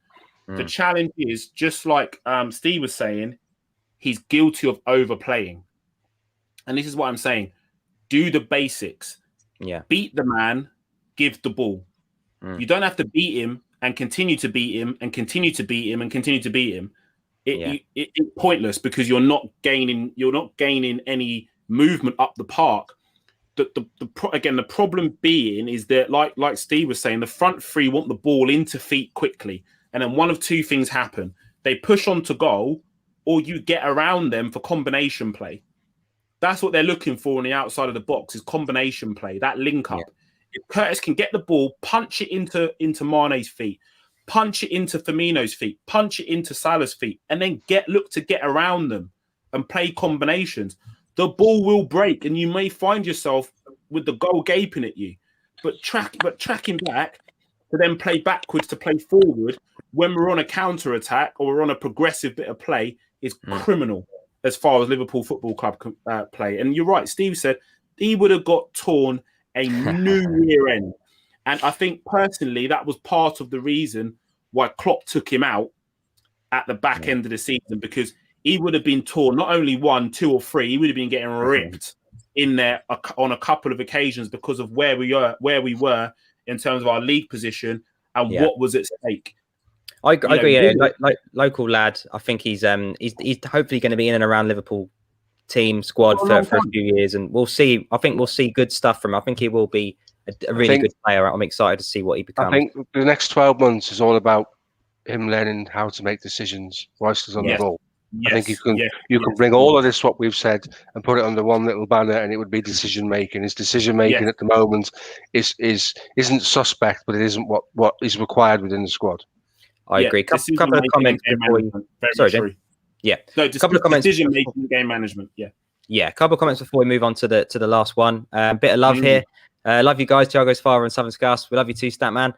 The challenge is, just like Steve was saying, he's guilty of overplaying. And this is what I'm saying. Do the basics. Yeah. Beat the man, give the ball. You don't have to beat him and continue to beat him and continue to beat him and continue to beat him. It's pointless because you're not gaining any movement up the park. the problem being is that, like Steve was saying, the front three want the ball into feet quickly, and then one of two things happen: they push on to goal, or you get around them for combination play. That's what they're looking for on the outside of the box, is combination play, that link up. If Curtis can get the ball, punch it into Mane's feet, punch it into Firmino's feet, punch it into Salah's feet, and then look to get around them and play combinations, the ball will break, and you may find yourself with the goal gaping at you. But tracking back to then play backwards to play forward when we're on a counter attack or we're on a progressive bit of play is criminal as far as Liverpool Football Club play. And you're right, Steve said he would have got torn a new year end. And I think personally that was part of the reason why Klopp took him out at the back end of the season, because he would have been torn not only 1, 2, or 3, he would have been getting ripped in there on a couple of occasions because of where we were in terms of our league position and what was at stake. I agree. Yeah, like local lad. I think he's hopefully going to be in and around Liverpool team squad for a few years, and we'll see. I think we'll see good stuff from him. I think he will be a really good player. I'm excited to see what he becomes. I think the next 12 months is all about him learning how to make decisions whilst he's on the ball. Yes. I think you can bring all of this, what we've said, and put it under one little banner, and it would be decision making. His decision making at the moment isn't suspect, but it isn't what is required within the squad. I agree. Couple of comments before you... Sorry, Jim. Yeah. No, just couple of comments. Decision making, game management. Yeah. Yeah. A couple of comments before we move on to the last one. Bit of love here. Love you guys, Thiago's father and Southern Scuss. We love you too, Statman.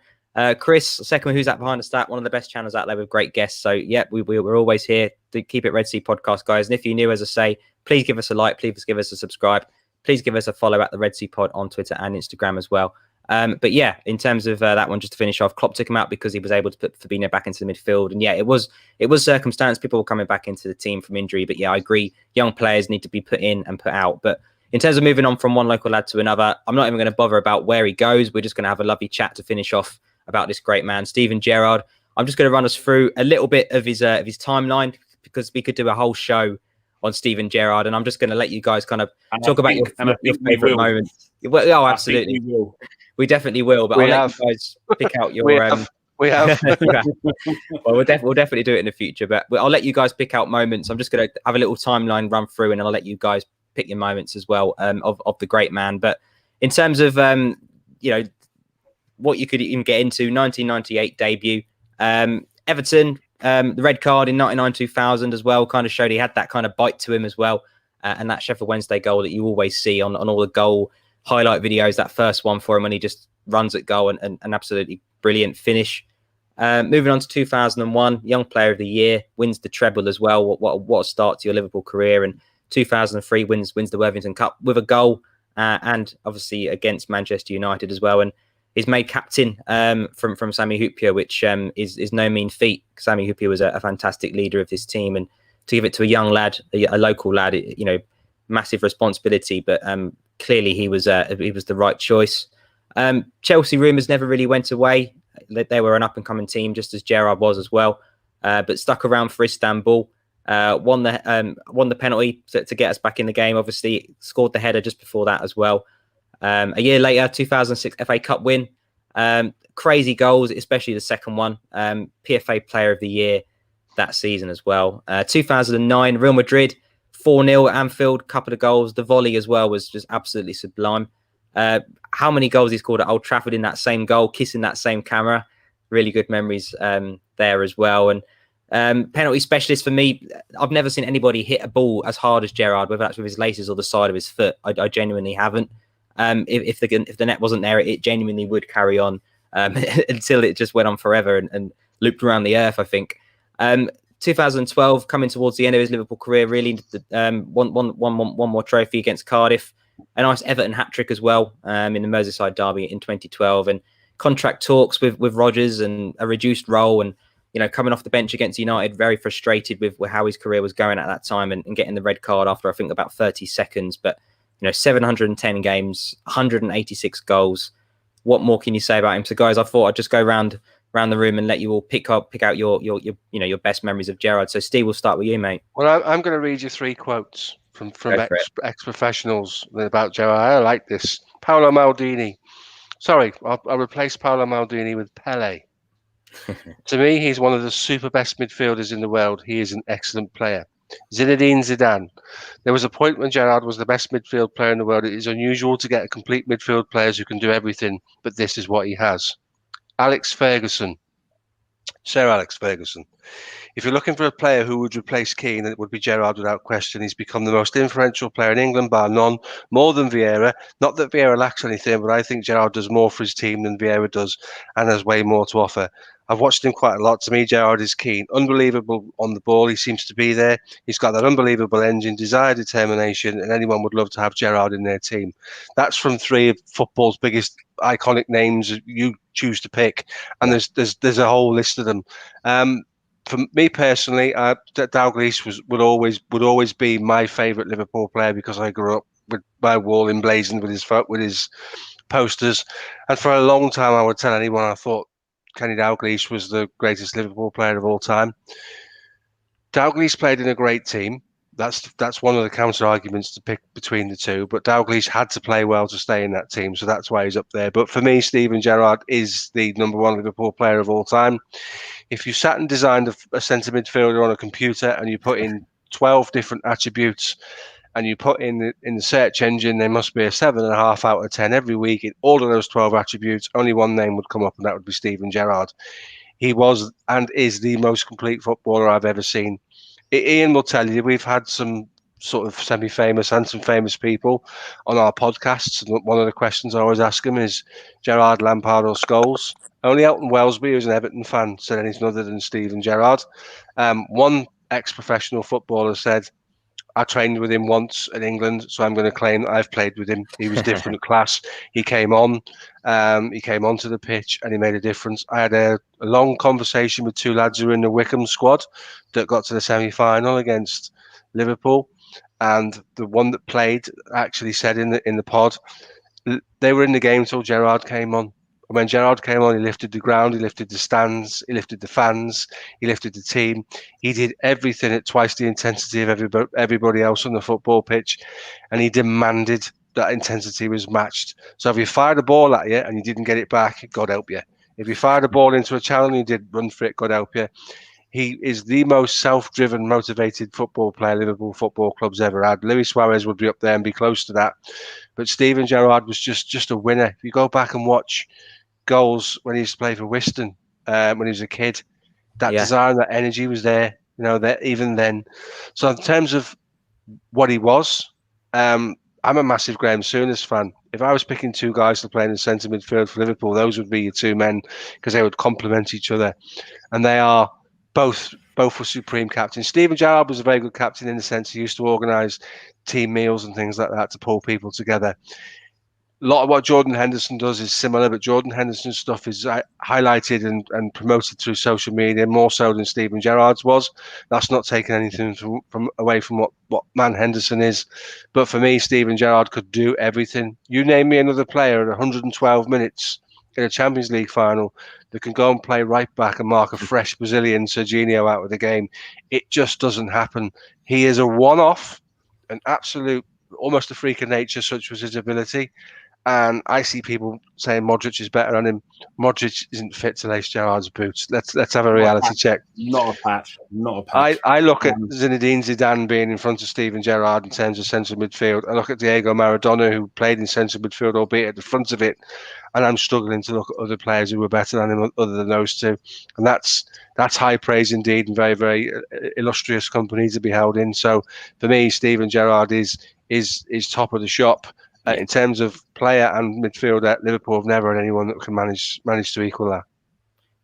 Chris, second, who's that behind the stat? One of the best channels out there with great guests. So yeah, we're always here to keep it Red Sea Podcast, guys. And if you're new, as I say, please give us a like, please give us a subscribe, please give us a follow at the Red Sea Pod on Twitter and Instagram as well. But yeah, in terms of that one, just to finish off, Klopp took him out because he was able to put Fabinho back into the midfield. And yeah, it was circumstance. People were coming back into the team from injury. But yeah, I agree. Young players need to be put in and put out. But in terms of moving on from one local lad to another, I'm not even going to bother about where he goes. We're just going to have a lovely chat to finish off about this great man, Steven Gerrard. I'm just going to run us through a little bit of his timeline, because we could do a whole show on Steven Gerrard, and I'm just going to let you guys kind of talk about your favourite moments. Well, absolutely, we definitely will. But I'll let you guys pick out your. We have. Well, we'll definitely do it in the future, but I'll let you guys pick out moments. I'm just going to have a little timeline run through, and I'll let you guys pick your moments as well of the great man. But in terms of what you could even get into, 1998 debut, Everton, the red card in 99-2000 as well, kind of showed he had that kind of bite to him as well, and that Sheffield Wednesday goal that you always see on all the goal highlight videos, that first one for him when he just runs at goal, and an absolutely brilliant finish. Moving on to 2001, Young Player of the Year, wins the treble as well. What a start to your Liverpool career. And 2003 wins the Worthington Cup with a goal, and obviously against Manchester United as well. And he's made captain from Sami Hyypiä, which is no mean feat. Sami Hyypiä was a fantastic leader of this team, and to give it to a young lad, a local lad, massive responsibility. But clearly he was the right choice. Chelsea rumours never really went away. They were an up and coming team, just as Gerrard was as well. But stuck around for Istanbul. Won the penalty to get us back in the game. Obviously scored the header just before that as well. A year later, 2006 FA Cup win. Crazy goals, especially the second one. PFA Player of the Year that season as well. 2009 Real Madrid 4-0 at Anfield. Couple of goals. The volley as well was just absolutely sublime. How many goals he scored at Old Trafford in that same goal, kissing that same camera. Really good memories there as well. And penalty specialist for me, I've never seen anybody hit a ball as hard as Gerrard, whether that's with his laces or the side of his foot. I genuinely haven't. If the net wasn't there, it genuinely would carry on until it just went on forever and looped around the earth, I think. 2012, coming towards the end of his Liverpool career, really one more trophy against Cardiff. A nice Everton hat-trick as well in the Merseyside derby in 2012. And contract talks with Rodgers and a reduced role, and coming off the bench against United, very frustrated with how his career was going at that time, and getting the red card after I think about 30 seconds. But 710 games, 186 goals. What more can you say about him? So, guys, I thought I'd just go around the room and let you all pick out your best memories of Gerrard. So, Steve, we'll start with you, mate. Well, I'm going to read you 3 quotes from ex-professionals about Gerrard. I like this. Paolo Maldini. Sorry, I'll replace Paolo Maldini with Pele. To me, he's one of the super best midfielders in the world. He is an excellent player. Zinedine Zidane. There was a point when Gerrard was the best midfield player in the world. It is unusual to get a complete midfield players who can do everything, but this is what he has. Alex Ferguson. Sir Alex Ferguson. If you're looking for a player who would replace Keane, it would be Gerrard without question. He's become the most influential player in England, bar none, more than Vieira. Not that Vieira lacks anything, but I think Gerrard does more for his team than Vieira does and has way more to offer. I've watched him quite a lot. To me, Gerrard is Keane. Unbelievable on the ball. He seems to be there. He's got that unbelievable engine, desire, determination, and anyone would love to have Gerrard in their team. That's from three of football's biggest iconic names you choose to pick, and there's a whole list of them. For me personally, Dalglish would always be my favourite Liverpool player because I grew up with my wall emblazoned with his posters, and for a long time I would tell anyone I thought Kenny Dalglish was the greatest Liverpool player of all time. Dalglish played in a great team. That's one of the counter arguments to pick between the two. But Dalglish had to play well to stay in that team, so that's why he's up there. But for me, Steven Gerrard is the number one Liverpool player of all time. If you sat and designed a centre midfielder on a computer and you put in 12 different attributes and you put in the search engine, there must be a 7.5 out of 10 every week in all of those 12 attributes. Only one name would come up, and that would be Steven Gerrard. He was and is the most complete footballer I've ever seen. Ian will tell you we've had some sort of semi-famous and some famous people on our podcasts. And one of the questions I always ask him is Gerrard, Lampard or Scholes? Only Elton Wellesby, who's an Everton fan, said anything other than Steven Gerrard. One ex-professional footballer said, I trained with him once in England, so I'm going to claim that I've played with him. He was different class. He came onto the pitch and he made a difference. I had a long conversation with two lads who were in the Wickham squad that got to the semi-final against Liverpool, and the one that played actually said in the pod they were in the game till Gerrard came on. And when Gerrard came on, he lifted the ground, he lifted the stands, he lifted the fans, he lifted the team. He did everything at twice the intensity of everybody else on the football pitch, and he demanded that intensity was matched. So if you fired a ball at you and you didn't get it back, God help you. If you fired a ball into a channel and you did run for it, God help you. He is the most self-driven, motivated football player Liverpool Football Club's ever had. Luis Suarez would be up there and be close to that. But Steven Gerrard was just a winner. If you go back and watch goals when he used to play for Wiston, when he was a kid, that desire, that energy was there, that even then. So in terms of what he was, I'm a massive Graham Souness fan. If I was picking two guys to play in the centre midfield for Liverpool, those would be your two men because they would complement each other. And they are both were supreme captains. Steven Gerrard was a very good captain in the sense he used to organise team meals and things like that to pull people together. A lot of what Jordan Henderson does is similar, but Jordan Henderson's stuff is highlighted and promoted through social media more so than Steven Gerrard's was. That's not taking anything from away from what man Henderson is. But for me, Steven Gerrard could do everything. You name me another player at 112 minutes in a Champions League final that can go and play right back and mark a fresh Brazilian Serginho out of the game. It just doesn't happen. He is a one-off, an absolute, almost a freak of nature, such was his ability. And I see people saying Modric is better than him. Modric isn't fit to lace Gerrard's boots. Let's have a reality check. Not a patch. I look at Zinedine Zidane being in front of Steven Gerrard in terms of centre midfield. I look at Diego Maradona, who played in centre midfield, albeit at the front of it, and I'm struggling to look at other players who were better than him other than those two. And that's high praise indeed, and very, very illustrious company to be held in. So for me, Steven Gerrard is top of the shop. In terms of player and midfielder, Liverpool have never had anyone that can manage to equal that.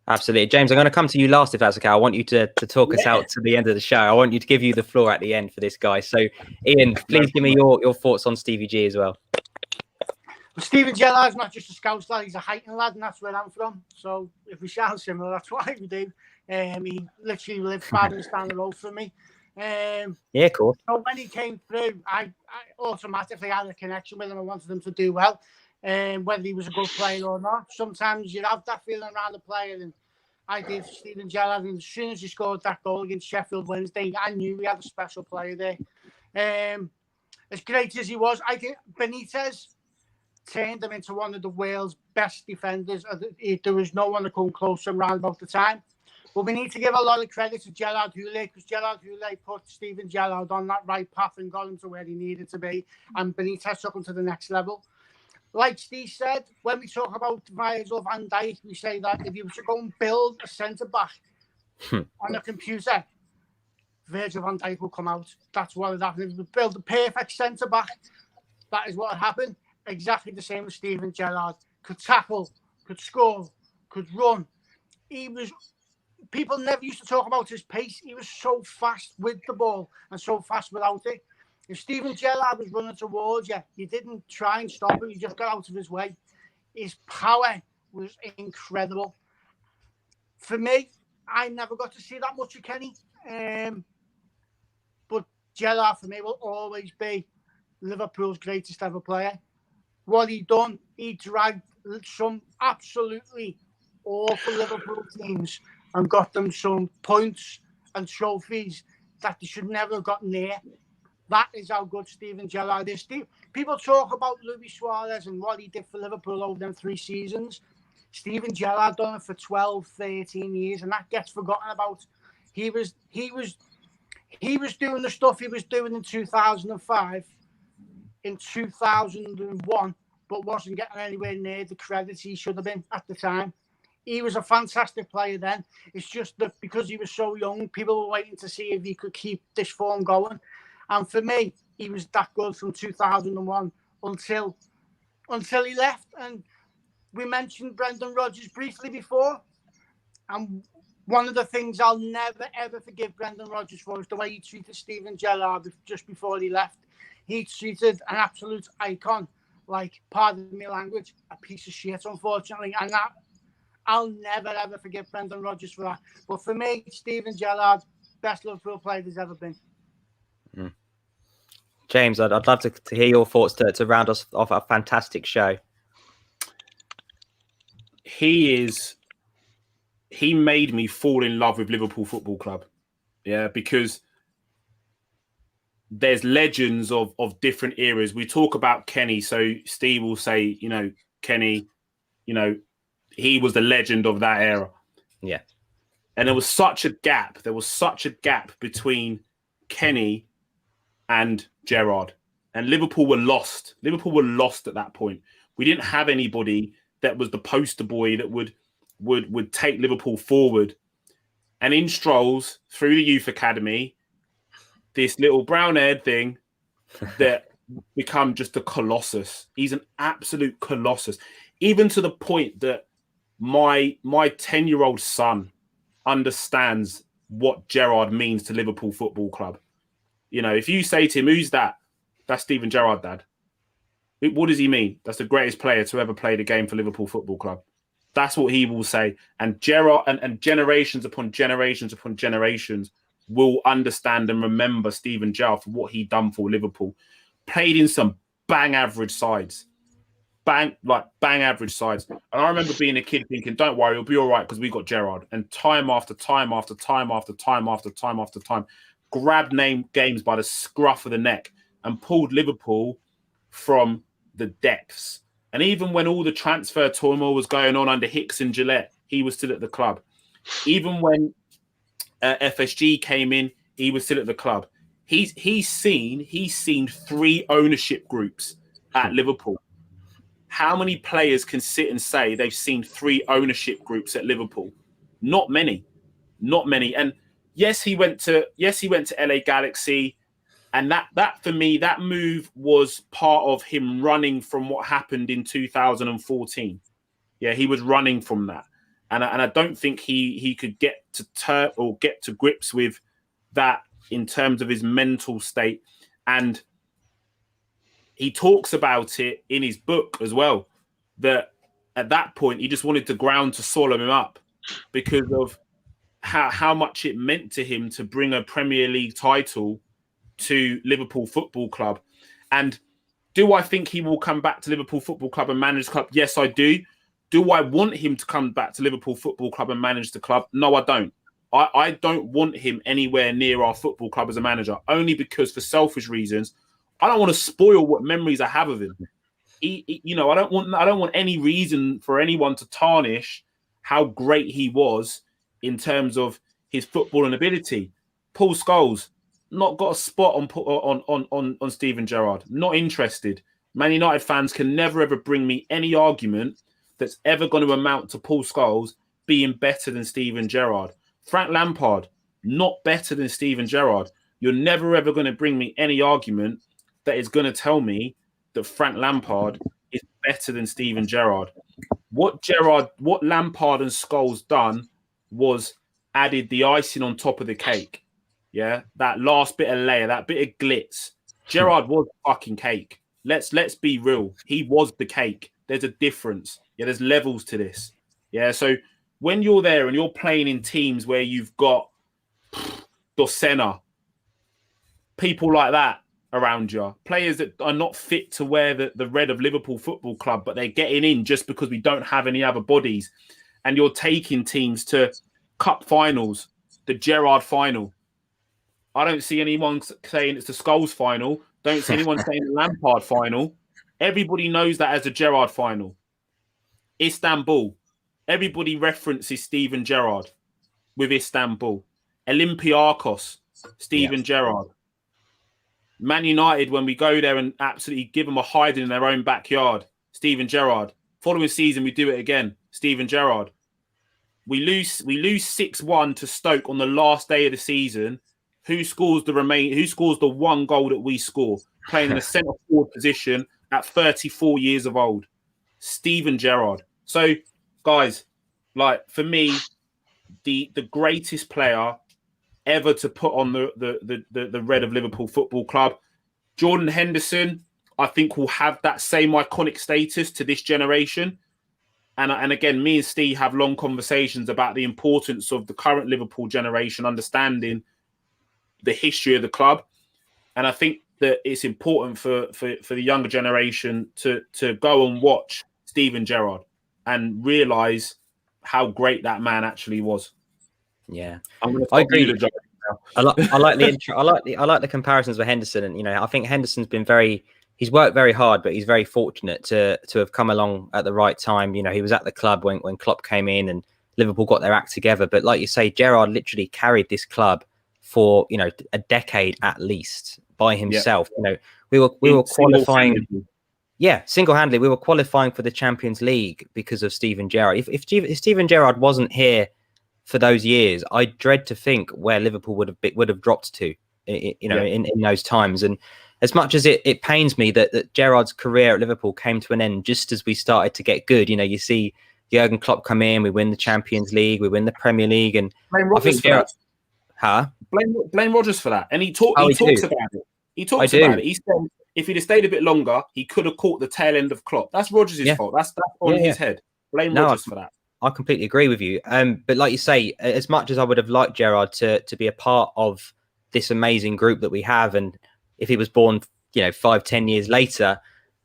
Absolutely. James, I'm going to come to you last, if that's okay. I want you to talk us out to the end of the show. I want you to give you the floor at the end for this guy. So, Ian, please give me your thoughts on Stevie G as well. Well, Steven Gerrard's not just a Scouse lad, he's a Highton lad, and that's where I'm from. So if we sound similar, that's why we do. He literally lived 5 minutes down the road from me. Cool. So when he came through, I automatically had a connection with him. I wanted him to do well, whether he was a good player or not. Sometimes you have that feeling around the player, and I did for Steven Gerrard. And as soon as he scored that goal against Sheffield Wednesday, I knew we had a special player there. as great as he was, I think Benitez turned him into one of the world's best defenders. There was no one to come close to him around about the time. But we need to give a lot of credit to Gerrard Houllier, because Gerrard Houllier put Steven Gerrard on that right path and got him to where he needed to be. And Benitez took him to the next level. Like Steve said, when we talk about Virgil van Dijk, we say that if you were to go and build a centre-back on a computer, Virgil van Dijk will come out. That's what would happen. If you build the perfect centre-back, that is what would happen. Exactly the same as Steven Gerrard. Could tackle, could score, could run. People never used to talk about his pace. He was so fast with the ball and so fast without it. If Steven Gerrard was running towards you, you didn't try and stop him. You just got out of his way. His power was incredible. For me, I never got to see that much of Kenny. But Gerrard, for me, will always be Liverpool's greatest ever player. What he done, he dragged some absolutely awful Liverpool teams and got them some points and trophies that they should never have gotten near. That is how good Steven Gerrard is. People talk about Luis Suarez and what he did for Liverpool over them 3 seasons. Steven Gerrard done it for 12, 13 years, and that gets forgotten about. He was doing the stuff he was doing in 2005, in 2001, but wasn't getting anywhere near the credit he should have been at the time. He was a fantastic player then. It's just that because he was so young, people were waiting to see if he could keep this form going. And for me, he was that good from 2001 until he left. And we mentioned Brendan Rodgers briefly before. And one of the things I'll never, ever forgive Brendan Rodgers for is the way he treated Steven Gerrard just before he left. He treated an absolute icon, like, pardon me language, a piece of shit, unfortunately. And that, I'll never, ever forgive Brendan Rodgers for that. But for me, Steven Gerrard, best Liverpool player there's ever been. James, I'd love to hear your thoughts to round us off a fantastic show. He made me fall in love with Liverpool Football Club. Yeah, because there's legends of different eras. We talk about Kenny, so Steve will say, Kenny, he was the legend of that era. Yeah. And there was such a gap. There was such a gap between Kenny and Gerrard. And Liverpool were lost. Liverpool were lost at that point. We didn't have anybody that was the poster boy that would take Liverpool forward. And in strolls through the youth academy, this little brown-haired thing that become just a colossus. He's an absolute colossus. Even to the point that my 10-year-old son understands what Gerrard means to Liverpool Football Club. If you say to him, who's that? That's Steven Gerrard, Dad. What does he mean? That's the greatest player to ever play the game for Liverpool Football Club. That's what he will say. And Gerrard and generations upon generations upon generations will understand and remember Steven Gerrard for what he done for Liverpool. Played in some bang average sides. Bang average sides. And I remember being a kid thinking, don't worry, it'll be all right because we got Gerrard. And time after time after time after time after time after time, grabbed games by the scruff of the neck and pulled Liverpool from the depths. And even when all the transfer turmoil was going on under Hicks and Gillette, he was still at the club. Even when FSG came in, he was still at the club. He's seen 3 ownership groups at Liverpool. How many players can sit and say they've seen 3 ownership groups at Liverpool? Not many. And yes, he went to LA Galaxy, and that for me, that move was part of him running from what happened in 2014. Yeah, he was running from that, and I don't think he could get to grips with that in terms of his mental state. And he talks about it in his book as well, that at that point he just wanted the ground to swallow him up because of how much it meant to him to bring a Premier League title to Liverpool Football Club. And do I think he will come back to Liverpool Football Club and manage the club? Yes, I do. Do I want him to come back to Liverpool Football Club and manage the club? No, I don't. I don't want him anywhere near our football club as a manager, only because for selfish reasons, I don't want to spoil what memories I have of him. You know, I don't want any reason for anyone to tarnish how great he was in terms of his footballing ability. Paul Scholes, not got a spot on Steven Gerrard. Not interested. Man United fans can never ever bring me any argument that's ever going to amount to Paul Scholes being better than Steven Gerrard. Frank Lampard, not better than Steven Gerrard. You're never ever going to bring me any argument that is going to tell me that Frank Lampard is better than Steven Gerrard. What Lampard and Scholes done was added the icing on top of the cake. Yeah, that last bit of layer, that bit of glitz. Gerrard was fucking cake. Let's be real. He was the cake. There's a difference. Yeah, there's levels to this. Yeah, so when you're there and you're playing in teams where you've got Dosena, people like that around you, players that are not fit to wear the red of Liverpool Football Club, but they're getting in just because we don't have any other bodies, and you're taking teams to cup finals, the Gerrard final. I don't see anyone saying it's the Scholes final. Don't see anyone saying the Lampard final. Everybody knows that as the Gerrard final. Istanbul. Everybody references Steven Gerrard with Istanbul. Olympiacos, Steven Gerrard. Man United, when we go there and absolutely give them a hiding in their own backyard, Steven Gerrard. Following season, we do it again, Steven Gerrard. We lose 6-1 to Stoke on the last day of the season. Who scores the one goal that we score? Playing in a centre forward position at 34 years of old. Steven Gerrard. So, guys, like for me, the greatest player ever to put on the red of Liverpool Football Club, Jordan Henderson, I think will have that same iconic status to this generation. And again, me and Steve have long conversations about the importance of the current Liverpool generation understanding the history of the club. And I think that it's important for the younger generation to go and watch Steven Gerrard and realise how great that man actually was. Yeah, I agree. I like the intro. I like the comparisons with Henderson, and I think Henderson's been he's worked very hard, but he's very fortunate to have come along at the right time. He was at the club when Klopp came in and Liverpool got their act together. But like you say, Gerrard literally carried this club for a decade at least by himself. We were qualifying. Yeah, single-handedly, we were qualifying for the Champions League because of Steven Gerrard. If Steven Gerrard wasn't here for those years, I dread to think where Liverpool would have dropped to, in those times. And as much as it pains me that Gerrard's career at Liverpool came to an end just as we started to get good. You see Jurgen Klopp come in, we win the Champions League, we win the Premier League, and I think Gerrard. Blame Rodgers for that, and he talks about it. He talks about it. He said if he'd have stayed a bit longer, he could have caught the tail end of Klopp. That's Rodgers' fault. That's on his head. Blame Rodgers for that. I completely agree with you. But like you say, as much as I would have liked Gerrard to be a part of this amazing group that we have, and if he was born, 5-10 years later,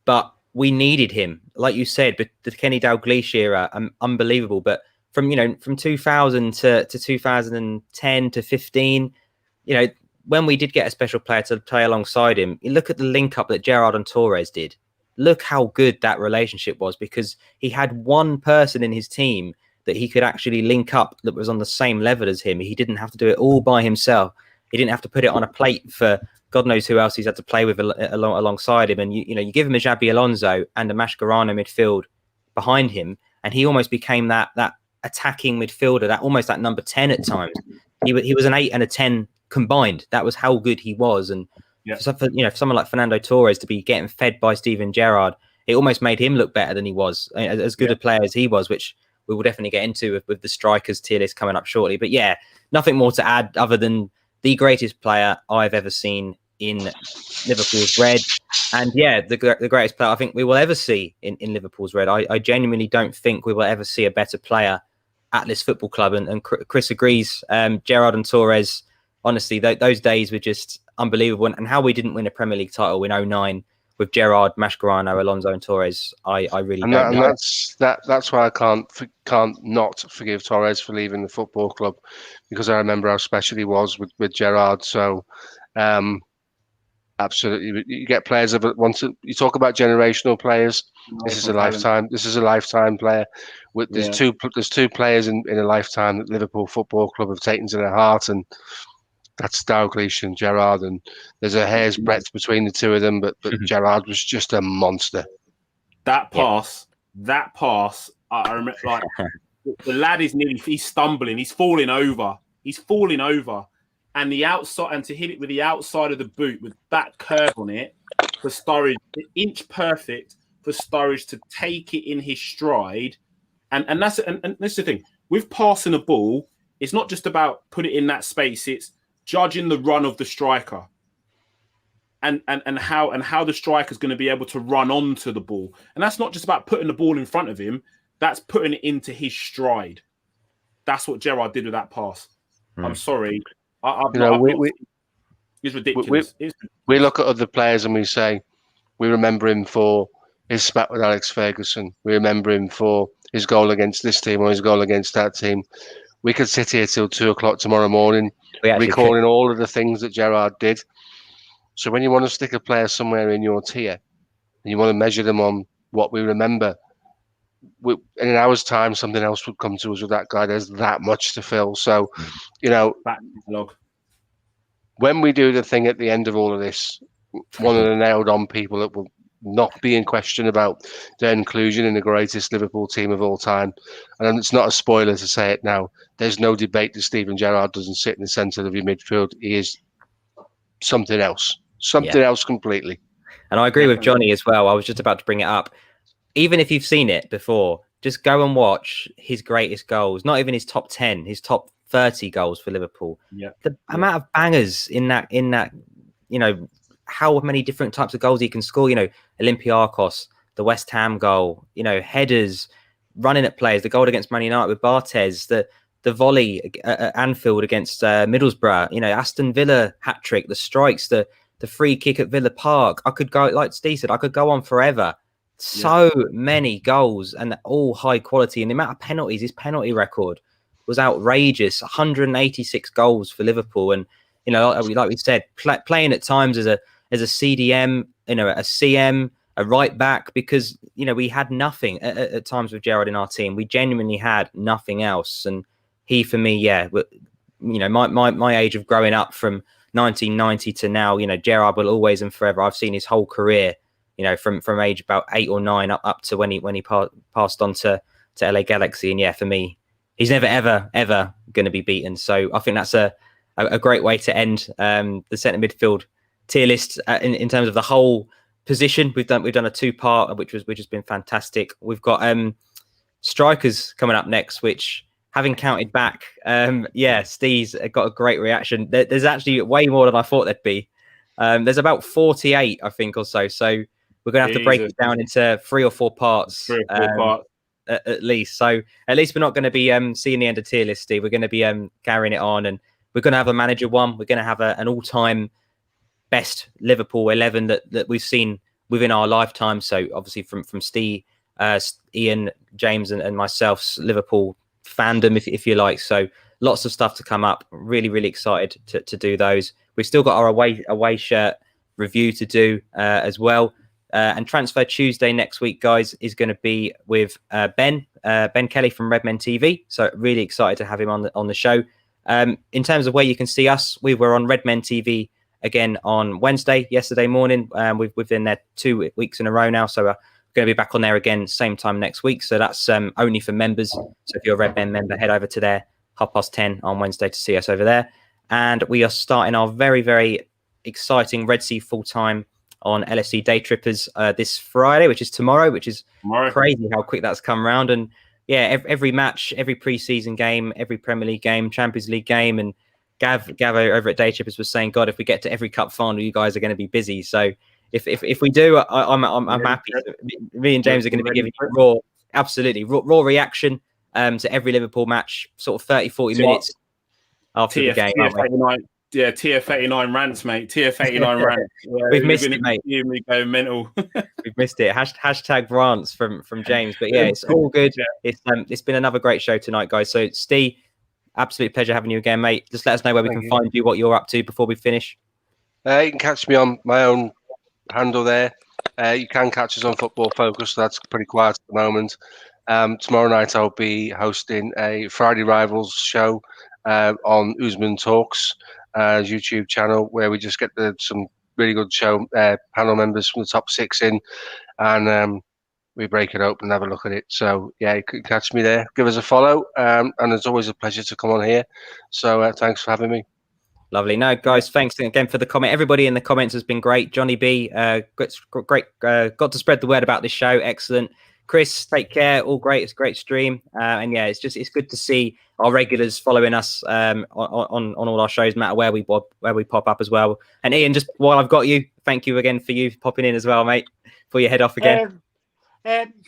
but we needed him, like you said. But the Kenny Dalglish era, unbelievable. But from 2000 to 2010 to 15, when we did get a special player to play alongside him, you look at the link up that Gerrard and Torres did. Look how good that relationship was, because he had one person in his team that he could actually link up that was on the same level as him. He didn't have to do it all by himself. He didn't have to put it on a plate for God knows who else he's had to play with alongside him. And you give him a Xabi Alonso and a Mascherano midfield behind him, and he almost became that attacking midfielder, that number 10 at times. He was an 8 and a 10 combined. That was how good he was. And for someone like Fernando Torres to be getting fed by Steven Gerrard, it almost made him look better than he was, as good a player as he was, which we will definitely get into with the strikers tier list coming up shortly. But yeah, nothing more to add other than the greatest player I've ever seen in Liverpool's red. And yeah, the greatest player I think we will ever see in Liverpool's red. I genuinely don't think we will ever see a better player at this football club. And Chris agrees. Gerrard and Torres, honestly, those days were just unbelievable. And how we didn't win a Premier League title in 2009 with Gerrard, Mascherano, Alonso and Torres, I really don't know. And that's why I can't not forgive Torres for leaving the football club, because I remember how special he was with Gerrard. So Absolutely, you get players of once you talk about generational players. This is a lifetime. This is a lifetime player. There's two players in a lifetime that Liverpool Football Club have taken to their heart, and that's Dalglish and Gerrard. And there's a hair's breadth between the two of them, but Gerrard was just a monster. That pass, I remember, like the lad is he's stumbling, he's falling over, and the outside, and to hit it with the outside of the boot with that curve on it for Sturridge, the inch perfect for Sturridge to take it in his stride, and that's the thing with passing a ball. It's not just about put it in that space; it's judging the run of the striker. And how the striker's going to be able to run onto the ball. And that's not just about putting the ball in front of him, that's putting it into his stride. That's what Gerrard did with that pass. I'm sorry. It's ridiculous. We look at other players and we say, we remember him for his spat with Alex Ferguson. We remember him for his goal against this team or his goal against that team. We could sit here till 2:00 tomorrow morning, recalling all of the things that Gerrard did. So when you want to stick a player somewhere in your tier and you want to measure them on what we remember, in an hour's time, something else would come to us with that guy. There's that much to fill. So, when we do the thing at the end of all of this, one of the nailed on people that will not be in question about their inclusion in the greatest Liverpool team of all time. And it's not a spoiler to say it now. There's no debate that Steven Gerrard doesn't sit in the centre of your midfield. He is something else. Something else completely. And I agree with Johnny as well. I was just about to bring it up. Even if you've seen it before, just go and watch his greatest goals. Not even his top 10, his top 30 goals for Liverpool. The amount of bangers in that, how many different types of goals he can score. Olympiacos, the West Ham goal, headers, running at players, the goal against Man United with Barthez, the volley at Anfield against Middlesbrough, Aston Villa hat-trick, the strikes, the free kick at Villa Park. I could go, like Steve said, I could go on forever. So many goals and all high quality. And the amount of penalties, his penalty record was outrageous. 186 goals for Liverpool. And, like we said, playing at times as a CDM, a CM, a right back, because, we had nothing at times with Gerrard in our team. We genuinely had nothing else. And he, for me, my age of growing up from 1990 to now, Gerrard will always and forever. I've seen his whole career, from age about 8 or 9 up to when he passed on to LA Galaxy. And for me, he's never ever going to be beaten. So I think that's a great way to end the centre midfield tier list in terms of the whole position. We've done a 2-part, which has been fantastic. We've got strikers coming up next, which, having counted back, Steve's got a great reaction. There's actually way more than I thought there'd be. There's about 48, I think, or so. So we're going to have to break it down into 3 or 4 parts. 3 or 4 parts. At least. So at least we're not going to be seeing the end of tier list, Steve. We're going to be carrying it on, and we're going to have a manager one. We're going to have an all-time best Liverpool 11 that we've seen within our lifetime. So obviously from Steve, Ian, James, and myself's Liverpool fandom, if you like. So lots of stuff to come up. Really, really excited to do those. We've still got our away shirt review to do as well. And Transfer Tuesday next week, guys, is going to be with Ben Kelly from Redmen TV. So really excited to have him on the show. In terms of where you can see us, we were on Redmen TV again on Wednesday, yesterday morning. We've been there 2 weeks in a row now. So we're going to be back on there again, same time next week. So that's only for members. So if you're a Redmen member, head over to there, 10:30 on Wednesday to see us over there. And we are starting our very, very exciting Red Sea full-time on LFC Day Trippers this Friday, which is tomorrow, which is crazy how quick that's come around. And every match, every pre-season game, every Premier League game, Champions League game, and Gav over at Day Trippers was saying, God, if we get to every cup final, you guys are going to be busy. So if we do, I'm happy. Me and James are going to be giving you raw reaction to every Liverpool match, sort of 30-40 minutes after the game. TF89 rants, mate. TF89 rants. We've missed it, mate. We go mental. We've missed it. Hashtag rants from James. But it's all good. It's been another great show tonight, guys. So Steve, absolute pleasure having you again, mate. Just let us know where we can find you, what you're up to before we finish. You can catch me on my own handle there. You can catch us on Football Focus. That's pretty quiet at the moment. Tomorrow night I'll be hosting a Friday Rivals show on Usman Talks YouTube channel, where we just get some really good show panel members from the top 6 in, and we break it open and have a look at it. So yeah, you can catch me there. Give us a follow, and it's always a pleasure to come on here. So thanks for having me. Lovely. No, guys, thanks again for the comment. Everybody in the comments has been great. Johnny B, great. Got to spread the word about this show. Excellent. Chris, take care. All great. It's a great stream. And yeah, it's good to see our regulars following us on all our shows, no matter where we pop up as well. And Ian, just while I've got you, thank you again for you popping in as well, mate, before you head off again.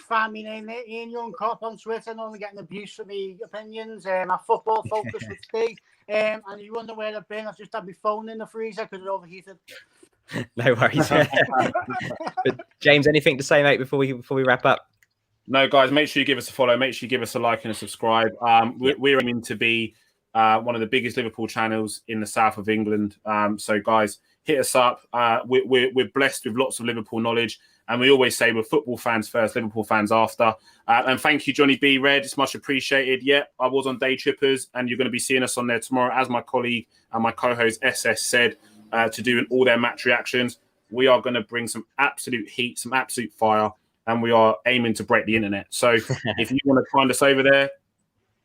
Find me name there, Ian Young Cop on Twitter. I'm only getting abuse for my opinions. My Football Focus with Steve. And you wonder where I've been. I've just had my phone in the freezer because it overheated. No worries. But James, anything to say, mate, before we wrap up? No, guys, make sure you give us a follow. Make sure you give us a like and a subscribe. We're aiming to be one of the biggest Liverpool channels in the south of England. So, guys, hit us up. We're blessed with lots of Liverpool knowledge. And we always say we're football fans first, Liverpool fans after. And thank you, Johnny B. Red. It's much appreciated. Yeah, I was on Day Trippers, and you're going to be seeing us on there tomorrow, as my colleague and my co-host SS said, to do all their match reactions. We are going to bring some absolute heat, some absolute fire, and we are aiming to break the internet. So if you want to find us over there,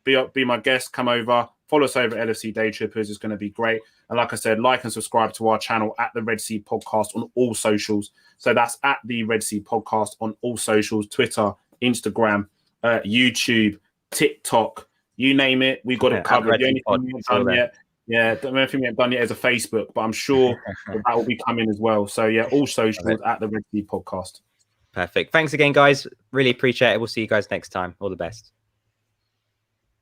be my guest, come over, follow us over at LFC Day Trippers. It's going to be great. And like I said, like and subscribe to our channel at the Red Sea Podcast on all socials. So that's at the Red Sea Podcast on all socials, Twitter, Instagram, YouTube, TikTok, you name it. We've got it covered. The only thing we haven't done yet, the only thing we haven't done yet is a Facebook, but I'm sure that will be coming as well. So yeah, all socials at the Red Sea Podcast. Perfect. Thanks again, guys. Really appreciate it. We'll see you guys next time. All the best.